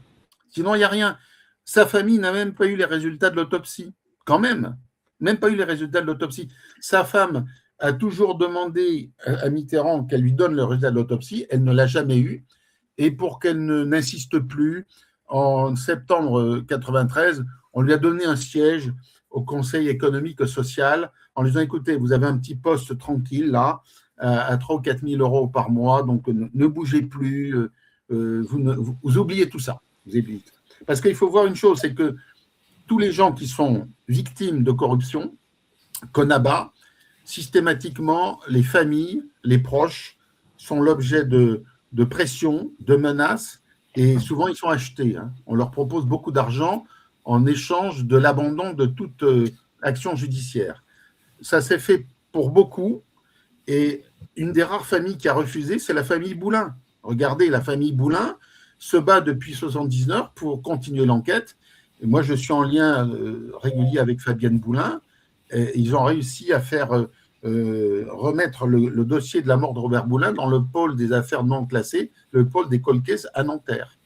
Sinon, il n'y a rien. Sa famille n'a même pas eu les résultats de l'autopsie. Quand même. Même pas eu les résultats de l'autopsie. Sa femme a toujours demandé à Mitterrand qu'elle lui donne le résultat de l'autopsie. Elle ne l'a jamais eu. et pour qu'elle n'insiste plus, en septembre 93, on lui a donné un siège au Conseil économique et social en lui disant, écoutez, vous avez un petit poste tranquille là, à 3 ou 4 000 euros par mois, donc ne bougez plus, vous oubliez tout ça. Vous oubliez. Parce qu'il faut voir une chose, c'est que tous les gens qui sont victimes de corruption, qu'on abat, systématiquement, les familles, les proches sont l'objet de pression, de menaces, et souvent ils sont achetés. On leur propose beaucoup d'argent en échange de l'abandon de toute action judiciaire. Ça s'est fait pour beaucoup, et une des rares familles qui a refusé, c'est la famille Boulin. Regardez, la famille Boulin se bat depuis 1979 pour continuer l'enquête. Et moi, je suis en lien régulier avec Fabienne Boulin. Et ils ont réussi à faire remettre le dossier de la mort de Robert Boulin dans le pôle des affaires non classées, le pôle des cold cases à Nanterre.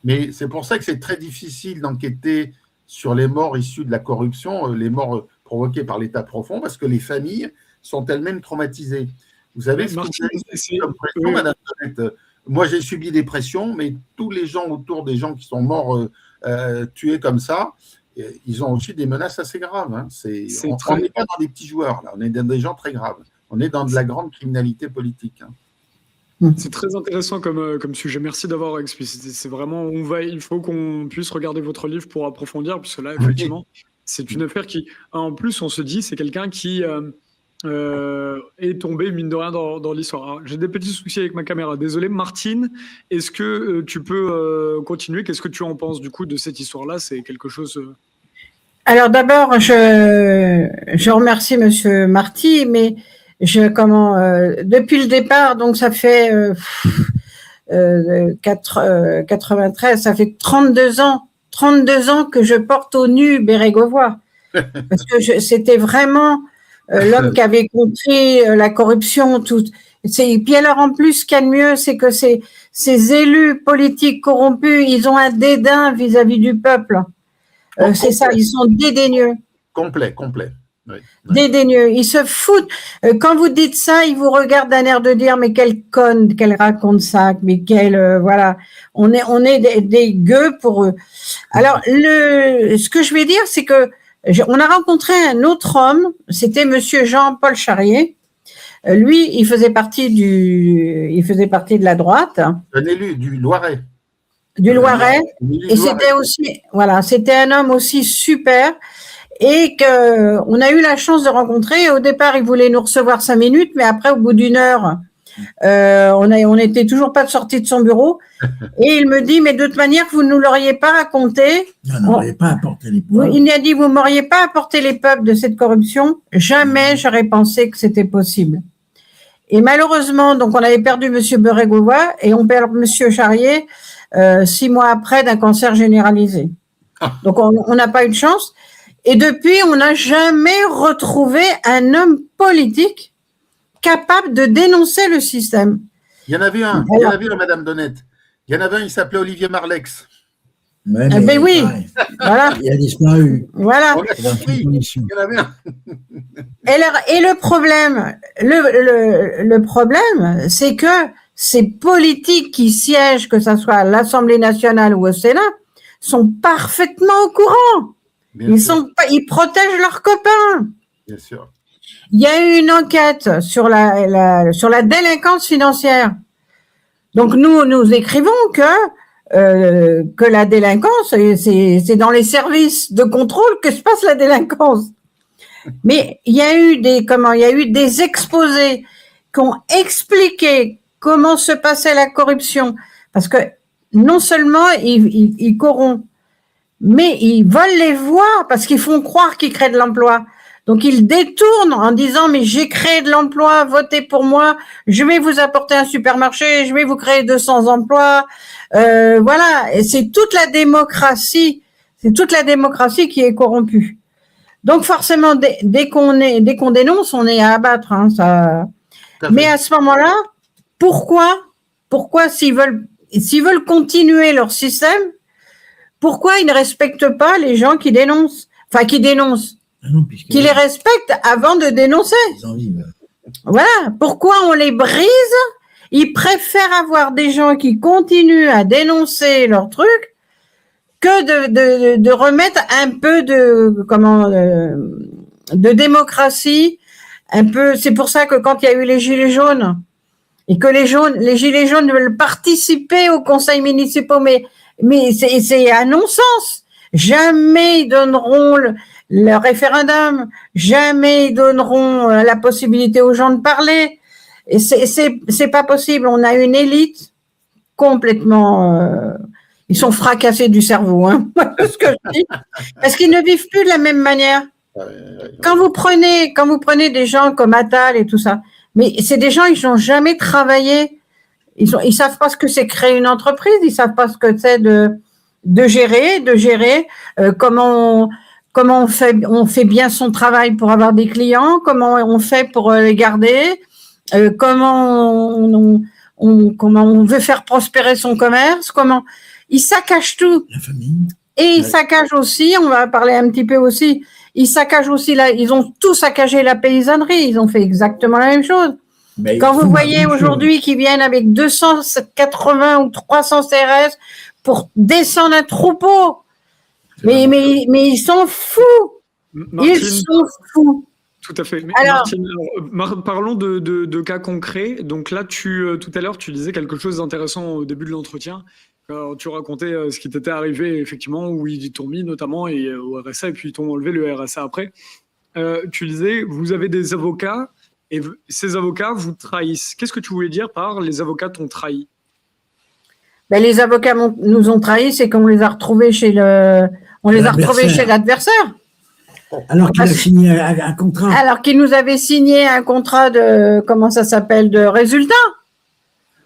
Mais c'est pour ça que c'est très difficile d'enquêter sur les morts issues de la corruption, les morts provoquées par l'état profond, parce que les familles sont elles-mêmes traumatisées. Vous savez ce que vous avez comme pression, Madame Tonnette. Moi, j'ai subi des pressions, mais tous les gens autour des gens qui sont morts, tués comme ça, ils ont aussi des menaces assez graves. On n'est pas dans des petits joueurs, là. On est dans des gens très graves. On est dans de la grande criminalité politique. C'est très intéressant comme sujet. Merci d'avoir explicité. C'est vraiment, il faut qu'on puisse regarder votre livre pour approfondir, puisque là, effectivement, c'est une affaire qui, en plus, on se dit, c'est quelqu'un qui est tombé, mine de rien, dans l'histoire. J'ai des petits soucis avec ma caméra. Désolé, Martine, est-ce que tu peux continuer? Qu'est-ce que tu en penses, du coup, de cette histoire-là? C'est quelque chose... Alors, d'abord, je remercie Monsieur Marty, mais depuis le départ, donc ça fait 93, ça fait 32 ans que je porte au nu Bérégovoy, parce que c'était vraiment l'homme qui avait compris la corruption, tout. Et puis alors en plus, ce qu'il y a de mieux, c'est que ces élus politiques corrompus, ils ont un dédain vis-à-vis du peuple. C'est ça, ils sont dédaigneux. Complet. Oui. Dédaigneux, ils se foutent. Quand vous dites ça, ils vous regardent d'un air de dire mais quelle conne qu'elle raconte ça, mais quelle voilà. On est des gueux pour eux. Alors ce que je vais dire, c'est que on a rencontré un autre homme, c'était Monsieur Jean-Paul Charrier. Lui, il faisait partie de la droite. Un élu du Loiret. Du Loiret. Et c'était aussi, voilà, c'était un homme aussi super. Et on a eu la chance de rencontrer. Au départ, il voulait nous recevoir 5 minutes, mais après, au bout d'une heure, on n'était toujours pas sorti de son bureau. Et il me dit, mais de toute manière, vous ne nous l'auriez pas raconté. Vous n'auriez pas apporté les preuves. Il a dit, vous m'auriez pas apporté les preuves de cette corruption. Jamais j'aurais pensé que c'était possible. Et malheureusement, donc, on avait perdu Monsieur Bérégovoy et on perd Monsieur Charrier 6 mois après d'un cancer généralisé. Donc, on n'a pas eu de chance. Et depuis, on n'a jamais retrouvé un homme politique capable de dénoncer le système. Il y en avait un, Madame Donnette. Il y en avait un, il s'appelait Olivier Marlex. Ouais, mais oui, voilà. Il a disparu. Voilà. Il y en avait un. Et le problème, c'est que ces politiques qui siègent, que ce soit à l'Assemblée nationale ou au Sénat, sont parfaitement au courant. Ils protègent leurs copains. Bien sûr. Il y a eu une enquête sur la délinquance financière. Donc nous écrivons que la délinquance, c'est dans les services de contrôle que se passe la délinquance. Mais il y a eu des exposés qui ont expliqué comment se passait la corruption, parce que non seulement ils corrompent, mais ils volent les voix parce qu'ils font croire qu'ils créent de l'emploi. Donc ils détournent en disant mais j'ai créé de l'emploi, votez pour moi, je vais vous apporter un supermarché, je vais vous créer 200 emplois. Voilà, et c'est toute la démocratie qui est corrompue. Donc forcément dès qu'on dénonce, on est à abattre, hein, ça. Mais à ce moment-là, pourquoi s'ils veulent continuer leur système, pourquoi ils ne respectent pas les gens qui dénoncent, qui les respectent avant de dénoncer. Ils en vivent. Voilà, pourquoi on les brise Ils préfèrent avoir des gens qui continuent à dénoncer leurs trucs que de remettre un peu de démocratie, un peu. C'est pour ça que quand il y a eu les gilets jaunes et que les gilets jaunes veulent participer aux conseils municipaux, mais c'est un non-sens. Jamais ils donneront le référendum, jamais ils donneront la possibilité aux gens de parler. Et c'est pas possible. On a une élite complètement. Ils sont fracassés du cerveau, hein, ce que je dis, parce qu'ils ne vivent plus de la même manière. Quand vous prenez des gens comme Attal et tout ça, mais c'est des gens, ils n'ont jamais travaillé. Ils savent pas ce que c'est créer une entreprise, ils savent pas ce que c'est de gérer, comment on fait bien son travail pour avoir des clients, comment on fait pour les garder, comment on veut faire prospérer son commerce, ils saccagent tout. La famille. Et ils saccagent aussi, on va parler un petit peu aussi, ils saccagent aussi, ils ont tout saccagé la paysannerie, ils ont fait exactement la même chose. Mais Quand vous voyez aujourd'hui qu'ils viennent avec 280 ou 300 CRS pour descendre un troupeau, mais ils sont fous. Martine, Ils sont fous. tout à fait. Alors, Martine, parlons de cas concrets. Donc là, tout à l'heure, tu disais quelque chose d'intéressant au début de l'entretien. Tu racontais ce qui t'était arrivé, effectivement, où ils t'ont mis notamment au RSA, et puis ils t'ont enlevé le RSA après. Tu disais, vous avez des avocats, et ces avocats vous trahissent. Qu'est-ce que tu voulais dire par les avocats t'ont trahi? Les avocats nous ont trahis, c'est qu'on les a retrouvés chez l'adversaire. Alors qu'il a signé un contrat. Alors qu'il nous avait signé un contrat de résultat.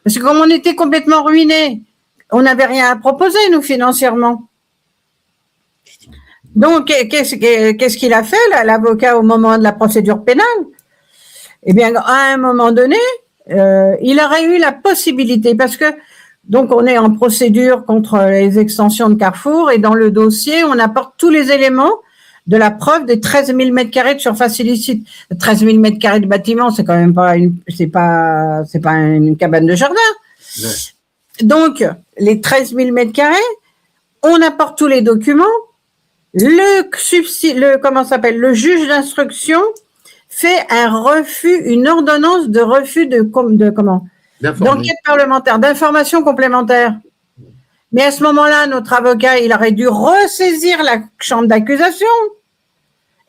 Parce que comme on était complètement ruinés, on n'avait rien à proposer, nous, financièrement. Donc, qu'est-ce qu'il a fait, là, l'avocat, au moment de la procédure pénale? Eh bien, à un moment donné, il aurait eu la possibilité, parce que, donc, on est en procédure contre les extensions de Carrefour, et dans le dossier, on apporte tous les éléments de la preuve des 13 000 mètres carrés de surface illicite. 13 000 mètres carrés de bâtiment, c'est quand même pas c'est pas une cabane de jardin. Ouais. Donc, les 13 000 mètres carrés, on apporte tous les documents. Le juge d'instruction fait une ordonnance de refus d'enquête parlementaire, d'information complémentaire. Mais à ce moment-là, notre avocat, il aurait dû ressaisir la chambre d'accusation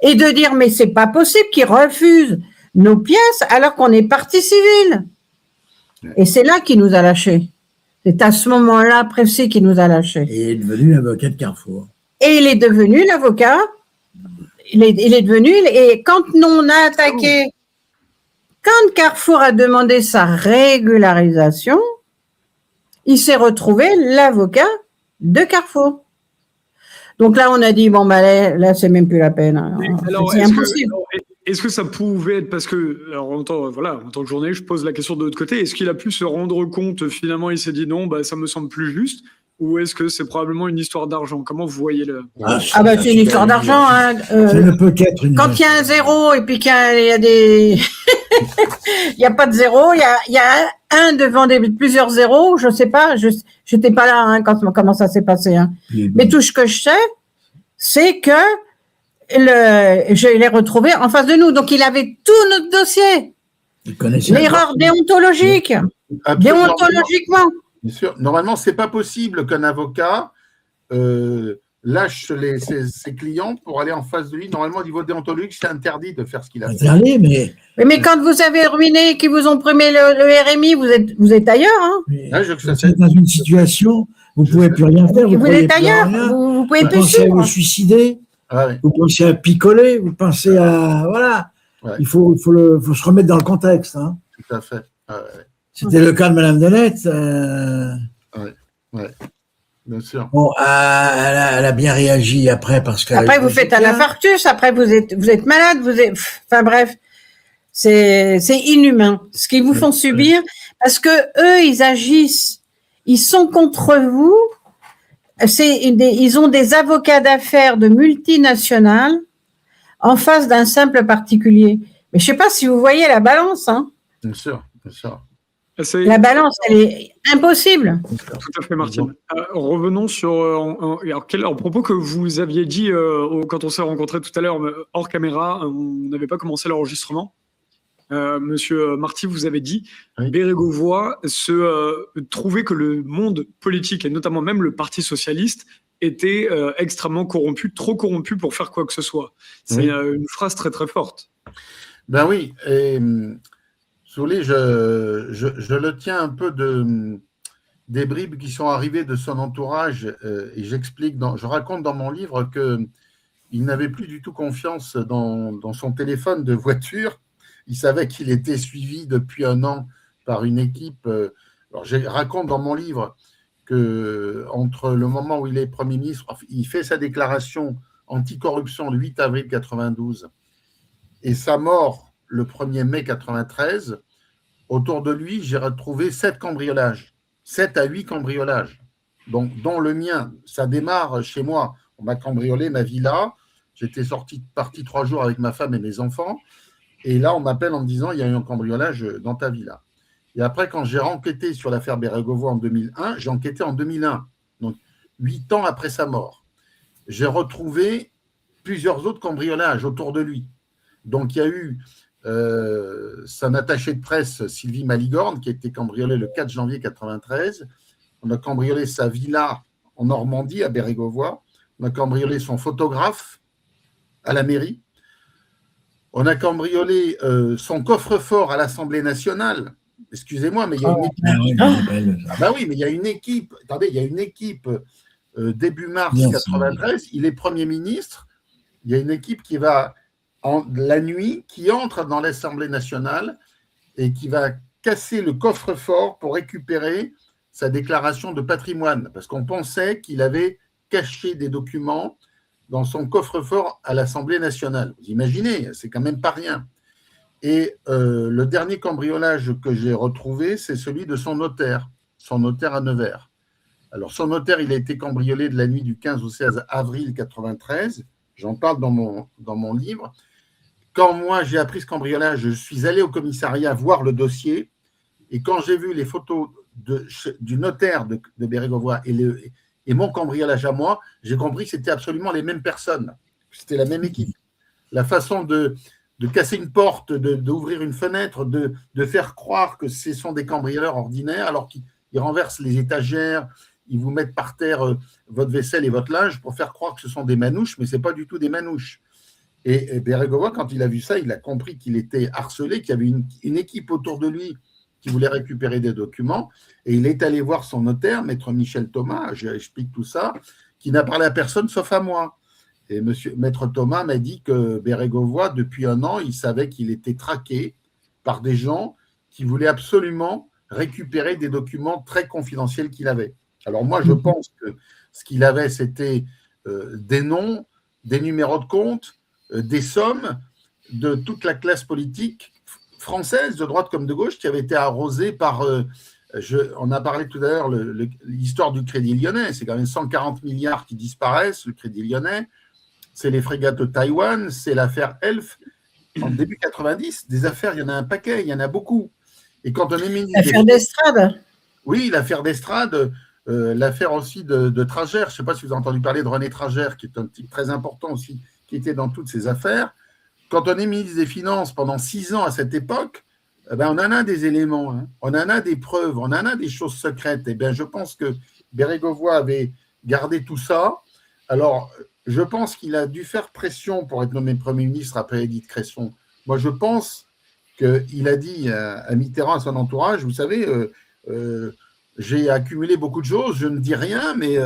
et de dire, mais c'est pas possible qu'il refuse nos pièces alors qu'on est partie civile. Et c'est là qu'il nous a lâchés. C'est à ce moment-là précis qu'il nous a lâchés. Et il est devenu l'avocat de Carrefour. Et il est devenu l'avocat. Il est devenu, et quand on a attaqué, quand Carrefour a demandé sa régularisation, il s'est retrouvé l'avocat de Carrefour. Donc là, on a dit, bon, là, c'est même plus la peine. C'est impossible. Est-ce que ça pouvait être, parce que, alors, en tant que journaliste, je pose la question de l'autre côté, est-ce qu'il a pu se rendre compte, finalement, il s'est dit non, ça me semble plus juste, ou est-ce que c'est probablement une histoire d'argent? Comment vous voyez c'est une histoire d'argent. Hein. Ça ne peut qu'être une quand il y a un zéro et puis qu'il y a des... il n'y a pas de zéro, il y a un devant plusieurs zéros, je ne sais pas, je n'étais pas là comment ça s'est passé. Hein. Mais tout ce que je sais, c'est que je l'ai retrouvé en face de nous. Donc, il avait tout notre dossier. L'erreur déontologique. Déontologiquement. Bien sûr. Normalement, ce n'est pas possible qu'un avocat lâche ses clients pour aller en face de lui. Normalement, au niveau déontologique, c'est interdit de faire ce qu'il a fait. Mais quand vous avez ruiné et qu'ils vous ont primé le RMI, vous êtes ailleurs. Hein. Vous êtes dans une situation, vous ne pouvez plus rien faire. Vous êtes ailleurs. Vous pouvez plus pensez à vous suicider, vous pensez à picoler, vous pensez à... Voilà. Ouais. Il faut se remettre dans le contexte. Hein. Tout à fait. C'était le cas de Mme Denette. Oui, bien sûr. Bon, elle a bien réagi après parce que. Après, vous faites un infarctus, après, vous êtes malade, enfin bref, c'est inhumain. Ce qu'ils vous font subir, parce que eux, ils agissent, ils sont contre vous. Ils ont des avocats d'affaires de multinationales en face d'un simple particulier. Mais je ne sais pas si vous voyez la balance. Hein. Bien sûr, bien sûr. La balance, elle est impossible. Tout à fait, Martine. Revenons sur un propos que vous aviez dit quand on s'est rencontrés tout à l'heure hors caméra. On n'avait pas commencé l'enregistrement. Monsieur Marty, vous avez dit, oui. Bérégovoy trouvait que le monde politique, et notamment même le Parti socialiste, était extrêmement corrompu, trop corrompu pour faire quoi que ce soit. C'est une phrase très très forte. Ben oui, et Soulé, je le tiens un peu des bribes qui sont arrivées de son entourage, et je raconte dans mon livre qu'il n'avait plus du tout confiance dans son téléphone de voiture. Il savait qu'il était suivi depuis un an par une équipe. Alors, je raconte dans mon livre qu'entre le moment où il est Premier ministre, il fait sa déclaration anticorruption le 8 avril 92 et sa mort le 1er mai 93, autour de lui, j'ai retrouvé 7 cambriolages, 7 à 8 cambriolages, donc, dont le mien. Ça démarre chez moi. On m'a cambriolé ma villa. J'étais parti 3 jours avec ma femme et mes enfants. Et là, on m'appelle en me disant il y a eu un cambriolage dans ta villa. Et après, quand j'ai enquêté sur l'affaire Bérégovoy en 2001, j'ai enquêté en 2001, donc 8 ans après sa mort. J'ai retrouvé plusieurs autres cambriolages autour de lui. Donc, il y a eu son attachée de presse, Sylvie Maligorne, qui a été cambriolée le 4 janvier 1993. On a cambriolé sa villa en Normandie, à Bérégovoy. On a cambriolé son photographe à la mairie. On a cambriolé son coffre-fort à l'Assemblée nationale. Excusez-moi, mais il y a une équipe. Bah oui, mais il y a une équipe. Attendez, il y a une équipe début mars 1993. Il est Premier ministre. Il y a une équipe qui va la nuit, qui entre dans l'Assemblée nationale et qui va casser le coffre-fort pour récupérer sa déclaration de patrimoine, parce qu'on pensait qu'il avait caché des documents dans son coffre-fort à l'Assemblée nationale. Vous imaginez, c'est quand même pas rien. Et le dernier cambriolage que j'ai retrouvé, c'est celui de son notaire à Nevers. Alors, son notaire, il a été cambriolé de la nuit du 15 au 16 avril 93. J'en parle dans mon livre. Quand moi, j'ai appris ce cambriolage, je suis allé au commissariat voir le dossier. Et quand j'ai vu les photos du notaire de Bérégovoy et mon cambriolage à moi, j'ai compris que c'était absolument les mêmes personnes. C'était la même équipe. La façon de casser une porte, d'ouvrir une fenêtre, de faire croire que ce sont des cambrioleurs ordinaires, alors qu'ils renversent les étagères, ils vous mettent par terre votre vaisselle et votre linge pour faire croire que ce sont des manouches, mais ce n'est pas du tout des manouches. Et Bérégovoy, quand il a vu ça, il a compris qu'il était harcelé, qu'il y avait une équipe autour de lui qui voulait récupérer des documents, et il est allé voir son notaire, maître Michel Thomas, j'explique tout ça, qui n'a parlé à personne sauf à moi. Et maître Thomas m'a dit que Bérégovoy, depuis un an, il savait qu'il était traqué par des gens qui voulaient absolument récupérer des documents très confidentiels qu'il avait. Alors moi, je pense que ce qu'il avait, c'était des noms, des numéros de compte, des sommes de toute la classe politique française, de droite comme de gauche, qui avait été arrosée par, on a parlé tout à l'heure, l'histoire du Crédit Lyonnais, c'est quand même 140 milliards qui disparaissent, le Crédit Lyonnais, c'est les frégates de Taïwan, c'est l'affaire Elf, en début 90, des affaires, il y en a un paquet, il y en a beaucoup. Et quand on est ministre... L'affaire d'Estrade. Oui, l'affaire d'Estrade, l'affaire aussi de Tragère, je ne sais pas si vous avez entendu parler de René Tragère, qui est un type très important aussi, qui était dans toutes ces affaires. Quand on est ministre des Finances pendant 6 ans à cette époque, on en a des éléments, hein. On en a des preuves, on en a des choses secrètes. Et bien, je pense que Bérégovoy avait gardé tout ça. Alors, je pense qu'il a dû faire pression pour être nommé Premier ministre après Édith Cresson. Moi, je pense qu'il a dit à Mitterrand, à son entourage, vous savez, j'ai accumulé beaucoup de choses, je ne dis rien, mais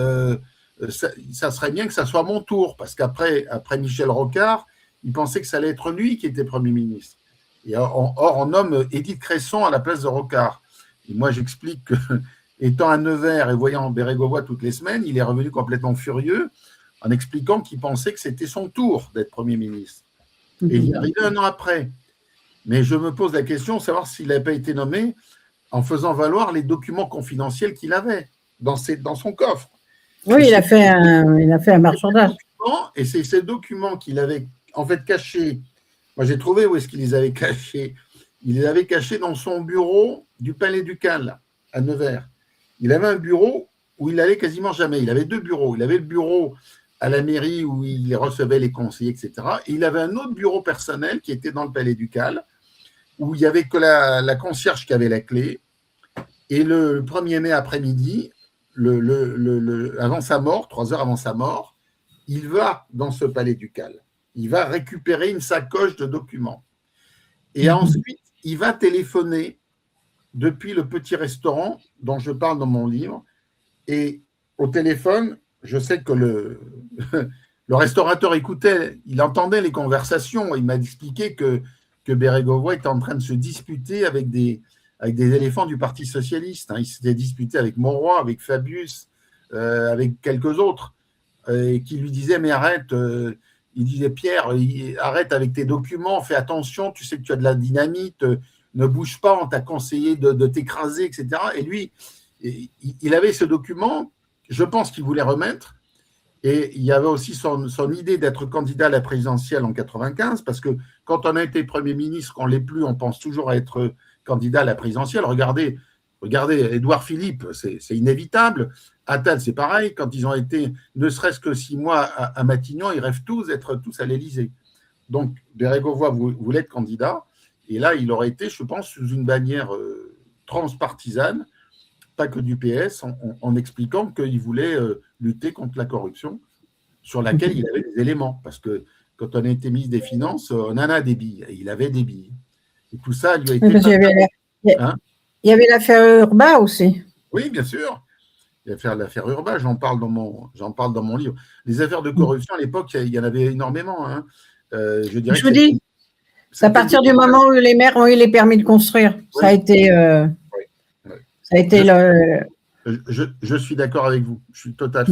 ça serait bien que ça soit mon tour, parce qu'après Michel Rocard, il pensait que ça allait être lui qui était Premier ministre. Et or, on nomme Édith Cresson à la place de Rocard. Et moi, j'explique que, étant à Nevers et voyant Bérégovoy toutes les semaines, il est revenu complètement furieux en expliquant qu'il pensait que c'était son tour d'être Premier ministre. Et il est arrivé un an après. Mais je me pose la question de savoir s'il n'avait pas été nommé en faisant valoir les documents confidentiels qu'il avait dans son coffre. Oui, il a fait un marchandage. Et c'est ces documents qu'il avait en fait cachés. Moi, j'ai trouvé où est-ce qu'il les avait cachés. il les avait cachés dans son bureau du Palais Ducal, à Nevers. Il avait un bureau où il allait quasiment jamais. Il avait 2 bureaux. Il avait le bureau à la mairie où il recevait les conseillers, etc. Et il avait un autre bureau personnel qui était dans le Palais Ducal, où il n'y avait que la concierge qui avait la clé. Et le 1er mai après-midi, avant sa mort, 3 heures avant sa mort, il va dans ce Palais Ducal. Il va récupérer une sacoche de documents. Et ensuite, il va téléphoner depuis le petit restaurant dont je parle dans mon livre. Et au téléphone, je sais que le restaurateur écoutait, il entendait les conversations. Il m'a expliqué que Bérégovoy était en train de se disputer avec des éléphants du Parti socialiste. Il s'était disputé avec Monroy, avec Fabius, avec quelques autres, et qui lui disaient « Mais arrête !» Il disait « Pierre, arrête avec tes documents, fais attention, tu sais que tu as de la dynamite, ne bouge pas, on t'a conseillé de t'écraser, etc. » Et lui, il avait ce document, je pense qu'il voulait remettre, et il y avait aussi son idée d'être candidat à la présidentielle en 95, parce que quand on a été Premier ministre, qu'on ne l'est plus, on pense toujours à être candidat à la présidentielle. Regardez, Édouard Philippe, c'est inévitable. Attal, c'est pareil. Quand ils ont été ne serait-ce que 6 mois à Matignon, ils rêvent tous d'être tous à l'Élysée. Donc, Bérégovoy voulait être candidat. Et là, il aurait été, je pense, sous une bannière transpartisane, pas que du PS, en expliquant qu'il voulait lutter contre la corruption, sur laquelle il avait des éléments. Parce que quand on a été ministre des Finances, on en a des billes. Et il avait des billes. Et tout ça lui a été… Il y avait l'affaire Urbain aussi. Oui, bien sûr. L'affaire Urbain, j'en parle dans mon livre. Les affaires de corruption, à l'époque, il y en avait énormément. Je vous dis, c'est à partir du moment où les maires ont eu les permis de construire. Oui. Ça a été… Je suis d'accord avec vous. Je suis tout à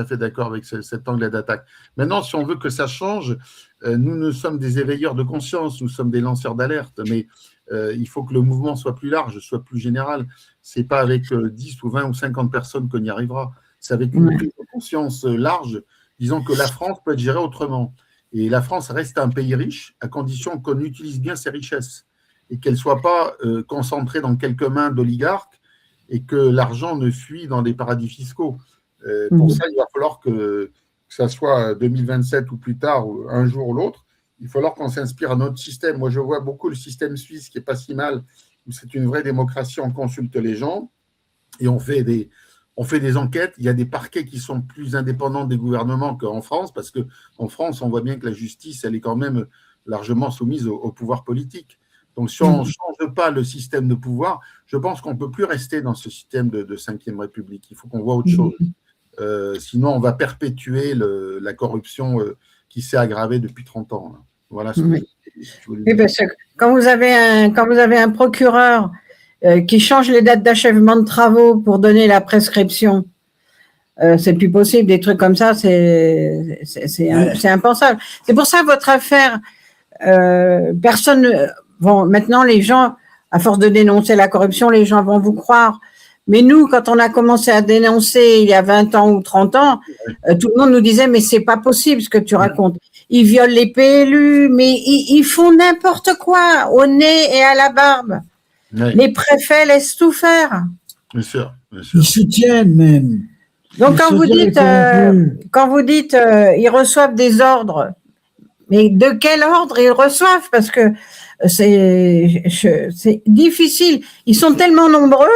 fait d'accord avec cet angle d'attaque. Maintenant, si on veut que ça change, nous sommes des éveilleurs de conscience, nous sommes des lanceurs d'alerte, mais il faut que le mouvement soit plus large, soit plus général. Ce n'est pas avec 10 ou 20 ou 50 personnes qu'on y arrivera. C'est avec une prise de conscience large, disons que la France peut être gérée autrement. Et la France reste un pays riche, à condition qu'on utilise bien ses richesses et qu'elle ne soit pas concentrée dans quelques mains d'oligarques et que l'argent ne fuit dans des paradis fiscaux. Pour ça, il va falloir que ça soit 2027 ou plus tard, ou un jour ou l'autre, il va falloir qu'on s'inspire à notre système. Moi, je vois beaucoup le système suisse qui n'est pas si mal, où c'est une vraie démocratie, on consulte les gens et on fait des enquêtes. Il y a des parquets qui sont plus indépendants des gouvernements qu'en France, parce qu'en France, on voit bien que la justice, elle est quand même largement soumise au pouvoir politique. Donc, si on ne change pas le système de pouvoir, je pense qu'on ne peut plus rester dans ce système de Ve République. Il faut qu'on voit autre chose. Sinon, on va perpétuer la corruption qui s'est aggravée depuis 30 ans. Voilà ce que je voulais dire. Oui, parce que quand vous avez un procureur qui change les dates d'achèvement de travaux pour donner la prescription, c'est plus possible. Des trucs comme ça, c'est impensable. C'est pour ça votre affaire, personne… Bon, maintenant, les gens, à force de dénoncer la corruption, les gens vont vous croire. Mais nous, quand on a commencé à dénoncer il y a 20 ans ou 30 ans, tout le monde nous disait « mais c'est pas possible ce que tu racontes. Ils violent les PLU, mais ils font n'importe quoi, au nez et à la barbe. Oui. Les préfets laissent tout faire. » Bien sûr, bien sûr. Ils soutiennent même. Donc quand vous dites ils reçoivent des ordres, mais de quel ordre ils reçoivent? Parce que c'est difficile. Ils sont tellement nombreux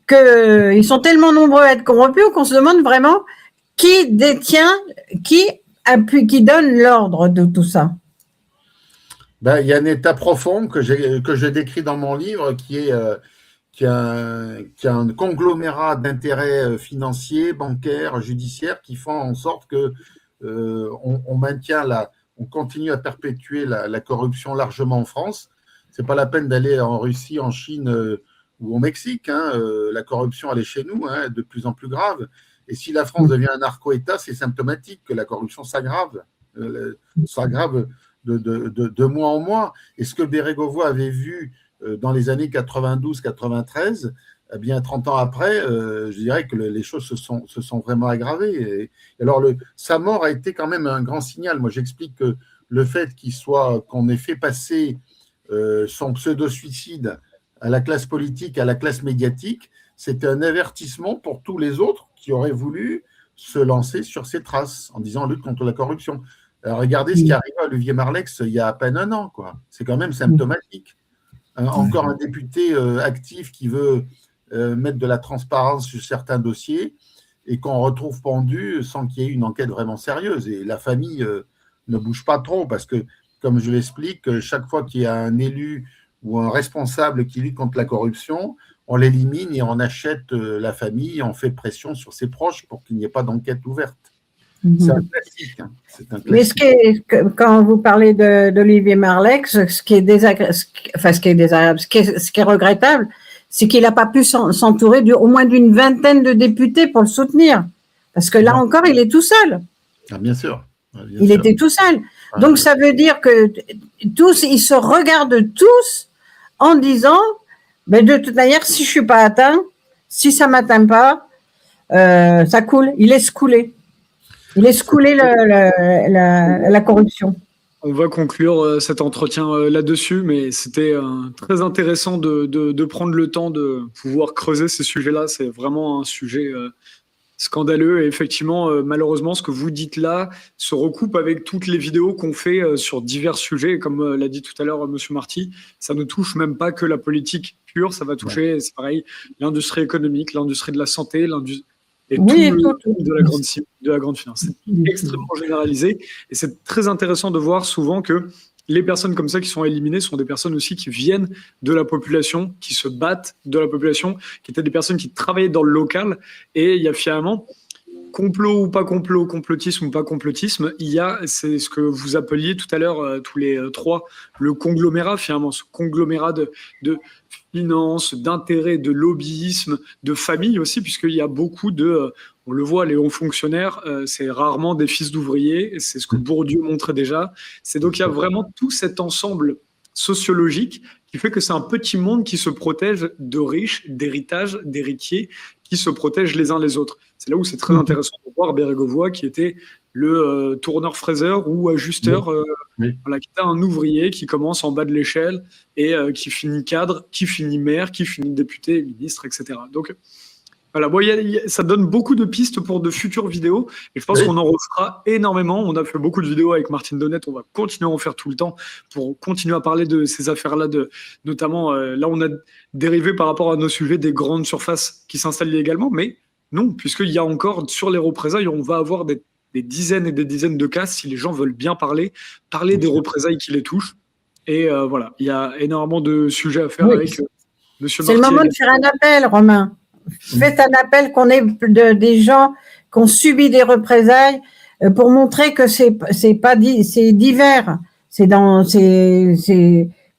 à être corrompus qu'on se demande vraiment qui détient, qui donne l'ordre de tout ça. Il y a un état profond que je décris dans mon livre qui a un conglomérat d'intérêts financiers, bancaires, judiciaires qui font en sorte que on continue à perpétuer la corruption largement en France. Ce n'est pas la peine d'aller en Russie, en Chine ou au Mexique. La corruption, elle est chez nous, de plus en plus grave. Et si la France devient un narco-État, c'est symptomatique que la corruption s'aggrave. S'aggrave de mois en mois. Et ce que Bérégovoy avait vu dans les années 92-93, eh bien 30 ans après, je dirais que les choses se sont vraiment aggravées. Et alors, sa mort a été quand même un grand signal. Moi, j'explique que le fait qu'on ait fait passer son pseudo-suicide à la classe politique, à la classe médiatique, c'était un avertissement pour tous les autres qui auraient voulu se lancer sur ses traces en disant lutte contre la corruption. Regardez ce qui arrive à Olivier Marleix il y a à peine un an, quoi. C'est quand même symptomatique. Encore un député actif qui veut mettre de la transparence sur certains dossiers et qu'on retrouve pendu sans qu'il y ait une enquête vraiment sérieuse. Et la famille ne bouge pas trop parce que, comme je l'explique, chaque fois qu'il y a un élu ou un responsable qui lutte contre la corruption, on l'élimine et on achète la famille, on fait pression sur ses proches pour qu'il n'y ait pas d'enquête ouverte. C'est un classique. Hein. C'est un classique. Mais quand vous parlez d'Olivier Marleix, ce qui est désagréable, ce qui est regrettable, c'est qu'il n'a pas pu s'entourer au moins d'une vingtaine de députés pour le soutenir. Parce que là encore, il est tout seul. Ah, bien sûr. Il était tout seul. Donc, ça veut dire que tous, ils se regardent tous en disant, mais de toute manière, si je ne suis pas atteint, si ça ne m'atteint pas, ça coule. Il laisse couler. Il laisse couler la corruption. On va conclure cet entretien là-dessus, mais c'était très intéressant de prendre le temps de pouvoir creuser ces sujets-là. C'est vraiment un sujet scandaleux. Et effectivement, malheureusement, ce que vous dites là se recoupe avec toutes les vidéos qu'on fait sur divers sujets. Comme l'a dit tout à l'heure M. Marty, ça ne touche même pas que la politique pure, ça va toucher, c'est pareil, l'industrie économique, l'industrie de la santé, et tout de la grande finance. C'est extrêmement généralisé et c'est très intéressant de voir souvent que les personnes comme ça qui sont éliminées sont des personnes aussi qui viennent de la population, qui se battent de la population, qui étaient des personnes qui travaillaient dans le local. Et il y a finalement, complot ou pas complot, complotisme ou pas complotisme, il y a, c'est ce que vous appeliez tout à l'heure, tous les trois, le conglomérat finalement, ce conglomérat de finances, d'intérêts, de lobbyisme, de famille aussi, puisqu'il y a beaucoup on le voit, les hauts fonctionnaires, c'est rarement des fils d'ouvriers, c'est ce que Bourdieu montrait déjà. C'est donc il y a vraiment tout cet ensemble sociologique qui fait que c'est un petit monde qui se protège de riches, d'héritages, d'héritiers, qui se protègent les uns les autres. C'est là où c'est très intéressant de voir Bérégovoy qui était le tourneur-fraiseur ou ajusteur, voilà, qui était un ouvrier qui commence en bas de l'échelle et qui finit cadre, qui finit maire, qui finit député, ministre, etc. Donc voilà, bon, ça donne beaucoup de pistes pour de futures vidéos et je pense qu'on en refera énormément. On a fait beaucoup de vidéos avec Martine Donnette, on va continuer à en faire tout le temps pour continuer à parler de ces affaires-là, notamment là on a dérivé par rapport à nos sujets des grandes surfaces qui s'installent également, mais non, puisqu'il y a encore sur les représailles, on va avoir des dizaines et des dizaines de cas si les gens veulent bien parler des représailles qui les touchent. Et voilà, il y a énormément de sujets à faire avec Monsieur Marty. C'est le moment de faire un appel, Romain. Faites un appel qu'on ait des gens qui ont subi des représailles pour montrer que c'est divers.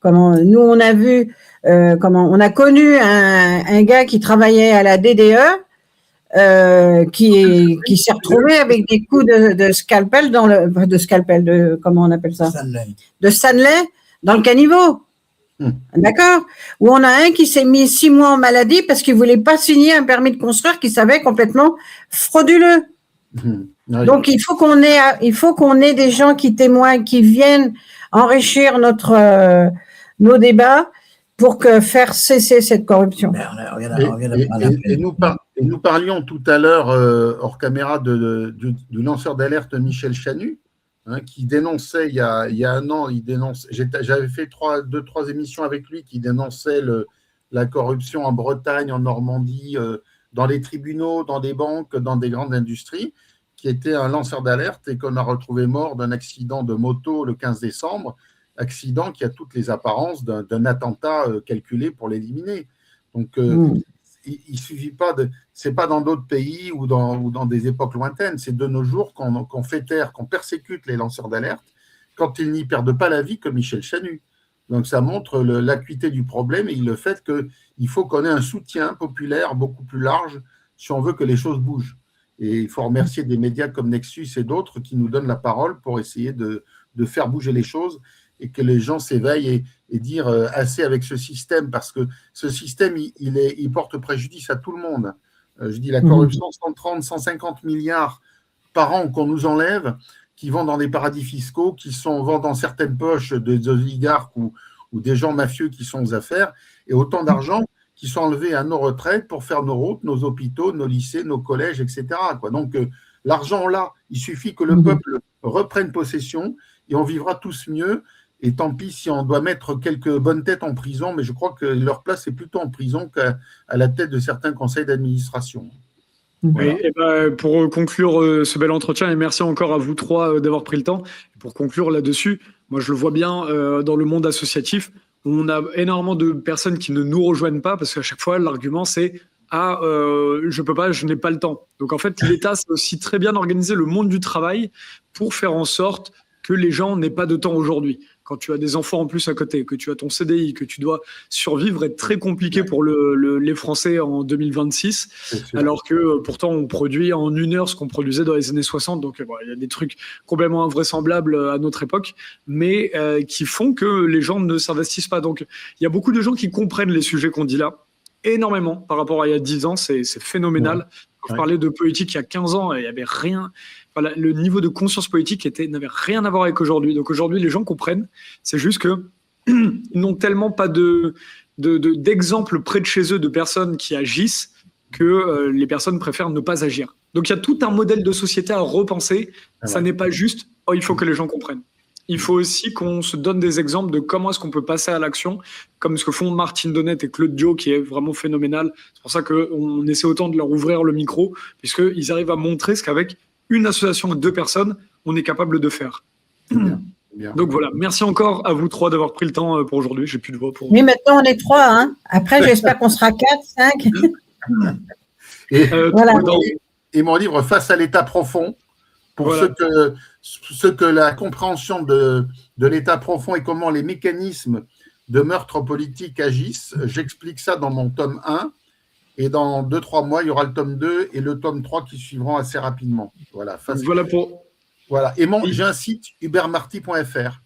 Comment nous on a vu on a connu un gars qui travaillait à la DDE qui s'est retrouvé avec des coups de scalpel comment on appelle ça, de Stanley dans le caniveau. D'accord. Où on a un qui s'est mis 6 mois en maladie parce qu'il voulait pas signer un permis de construire qu'il savait complètement frauduleux. Donc il faut qu'on ait des gens qui témoignent, qui viennent enrichir nos débats pour faire cesser cette corruption. Et nous parlions tout à l'heure hors caméra du lanceur d'alerte Michel Chanu. Qui dénonçait il y a un an, j'avais fait 2-3 émissions avec lui qui dénonçait la corruption en Bretagne, en Normandie, dans les tribunaux, dans des banques, dans des grandes industries, qui était un lanceur d'alerte et qu'on a retrouvé mort d'un accident de moto le 15 décembre, accident qui a toutes les apparences d'un attentat calculé pour l'éliminer. Donc, il suffit pas c'est pas dans d'autres pays ou dans des époques lointaines, c'est de nos jours qu'on fait taire, qu'on persécute les lanceurs d'alerte quand ils n'y perdent pas la vie comme Michel Chanu. Donc ça montre l'acuité du problème et le fait qu'il faut qu'on ait un soutien populaire beaucoup plus large si on veut que les choses bougent. Et il faut remercier des médias comme Nexus et d'autres qui nous donnent la parole pour essayer de faire bouger les choses et que les gens s'éveillent et dire assez avec ce système, parce que ce système, il porte préjudice à tout le monde. Je dis la corruption, 130, 150 milliards par an qu'on nous enlève, qui vont dans des paradis fiscaux, vont dans certaines poches des oligarques ou ou des gens mafieux qui sont aux affaires, et autant d'argent qui sont enlevés à nos retraites pour faire nos routes, nos hôpitaux, nos lycées, nos collèges, etc. Donc, l'argent là, il suffit que le peuple reprenne possession et on vivra tous mieux. Et tant pis si on doit mettre quelques bonnes têtes en prison, mais je crois que leur place est plutôt en prison qu'à la tête de certains conseils d'administration. Voilà. Et pour conclure ce bel entretien, et merci encore à vous trois d'avoir pris le temps, pour conclure là-dessus, moi je le vois bien dans le monde associatif, on a énormément de personnes qui ne nous rejoignent pas parce qu'à chaque fois l'argument c'est « Ah, je peux pas, je n'ai pas le temps ». Donc en fait l'État c'est aussi très bien organiser le monde du travail pour faire en sorte que les gens n'aient pas de temps aujourd'hui. Quand tu as des enfants en plus à côté, que tu as ton CDI, que tu dois survivre, est très compliqué pour les Français en 2026, alors que pourtant on produit en 1 heure ce qu'on produisait dans les années 60. Donc il y a des trucs complètement invraisemblables à notre époque, mais qui font que les gens ne s'investissent pas. Donc il y a beaucoup de gens qui comprennent les sujets qu'on dit là, énormément par rapport à il y a 10 ans, c'est phénoménal. Quand je parlais de politique il y a 15 ans, il n'y avait rien. Voilà, le niveau de conscience politique n'avait rien à voir avec aujourd'hui. Donc aujourd'hui, les gens comprennent. C'est juste qu'ils n'ont tellement pas d'exemples près de chez eux de personnes qui agissent que les personnes préfèrent ne pas agir. Donc il y a tout un modèle de société à repenser. Ça n'est pas juste « oh, il faut que les gens comprennent ». Il faut aussi qu'on se donne des exemples de comment est-ce qu'on peut passer à l'action, comme ce que font Martine Donnette et Claude Diot, qui est vraiment phénoménal. C'est pour ça qu'on essaie autant de leur ouvrir le micro, puisqu'ils arrivent à montrer ce qu'avec une association de 2 personnes, on est capable de faire. Bien. Donc voilà, merci encore à vous 3 d'avoir pris le temps pour aujourd'hui. J'ai plus de voix pour. Mais maintenant on est 3, hein. Après j'espère qu'on sera 4, 5. Voilà. Et mon livre Face à l'état profond, pour ceux que la compréhension de l'état profond et comment les mécanismes de meurtre politique agissent, j'explique ça dans mon tome 1. Et dans 2-3 mois, il y aura le tome 2 et le tome 3 qui suivront assez rapidement. Voilà. Voilà. Et j'ai un site, hubertmarty.fr.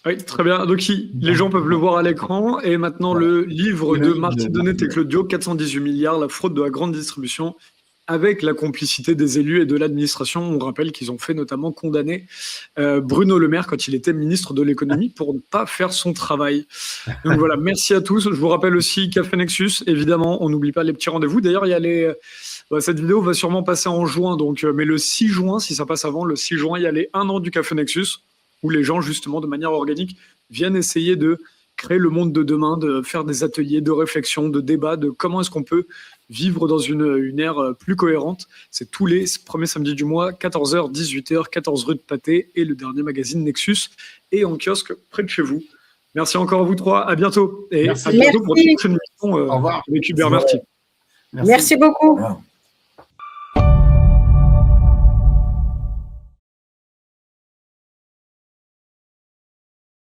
Oui, très bien. Donc, les gens peuvent le voir à l'écran. Et maintenant, le livre de Martine Donnette et Claude Diot, 418 milliards, la fraude de la grande distribution, avec la complicité des élus et de l'administration. On rappelle qu'ils ont fait notamment condamner Bruno Le Maire quand il était ministre de l'économie pour ne pas faire son travail. Donc voilà, merci à tous. Je vous rappelle aussi Café Nexus, évidemment, on n'oublie pas les petits rendez-vous. D'ailleurs, il y a cette vidéo va sûrement passer en juin, donc, mais le 6 juin, si ça passe avant, le 6 juin, il y a les 1 an du Café Nexus, où les gens, justement, de manière organique, viennent essayer de créer le monde de demain, de faire des ateliers de réflexion, de débat, de comment est-ce qu'on peut vivre dans une ère plus cohérente. C'est tous les premiers samedis du mois, 14h, 18h, 14 rue de Pâté, et le dernier magazine Nexus, et en kiosque près de chez vous. Merci encore à vous 3, à bientôt. Et à bientôt pour une prochaine émission avec Hubert Marty. Merci beaucoup.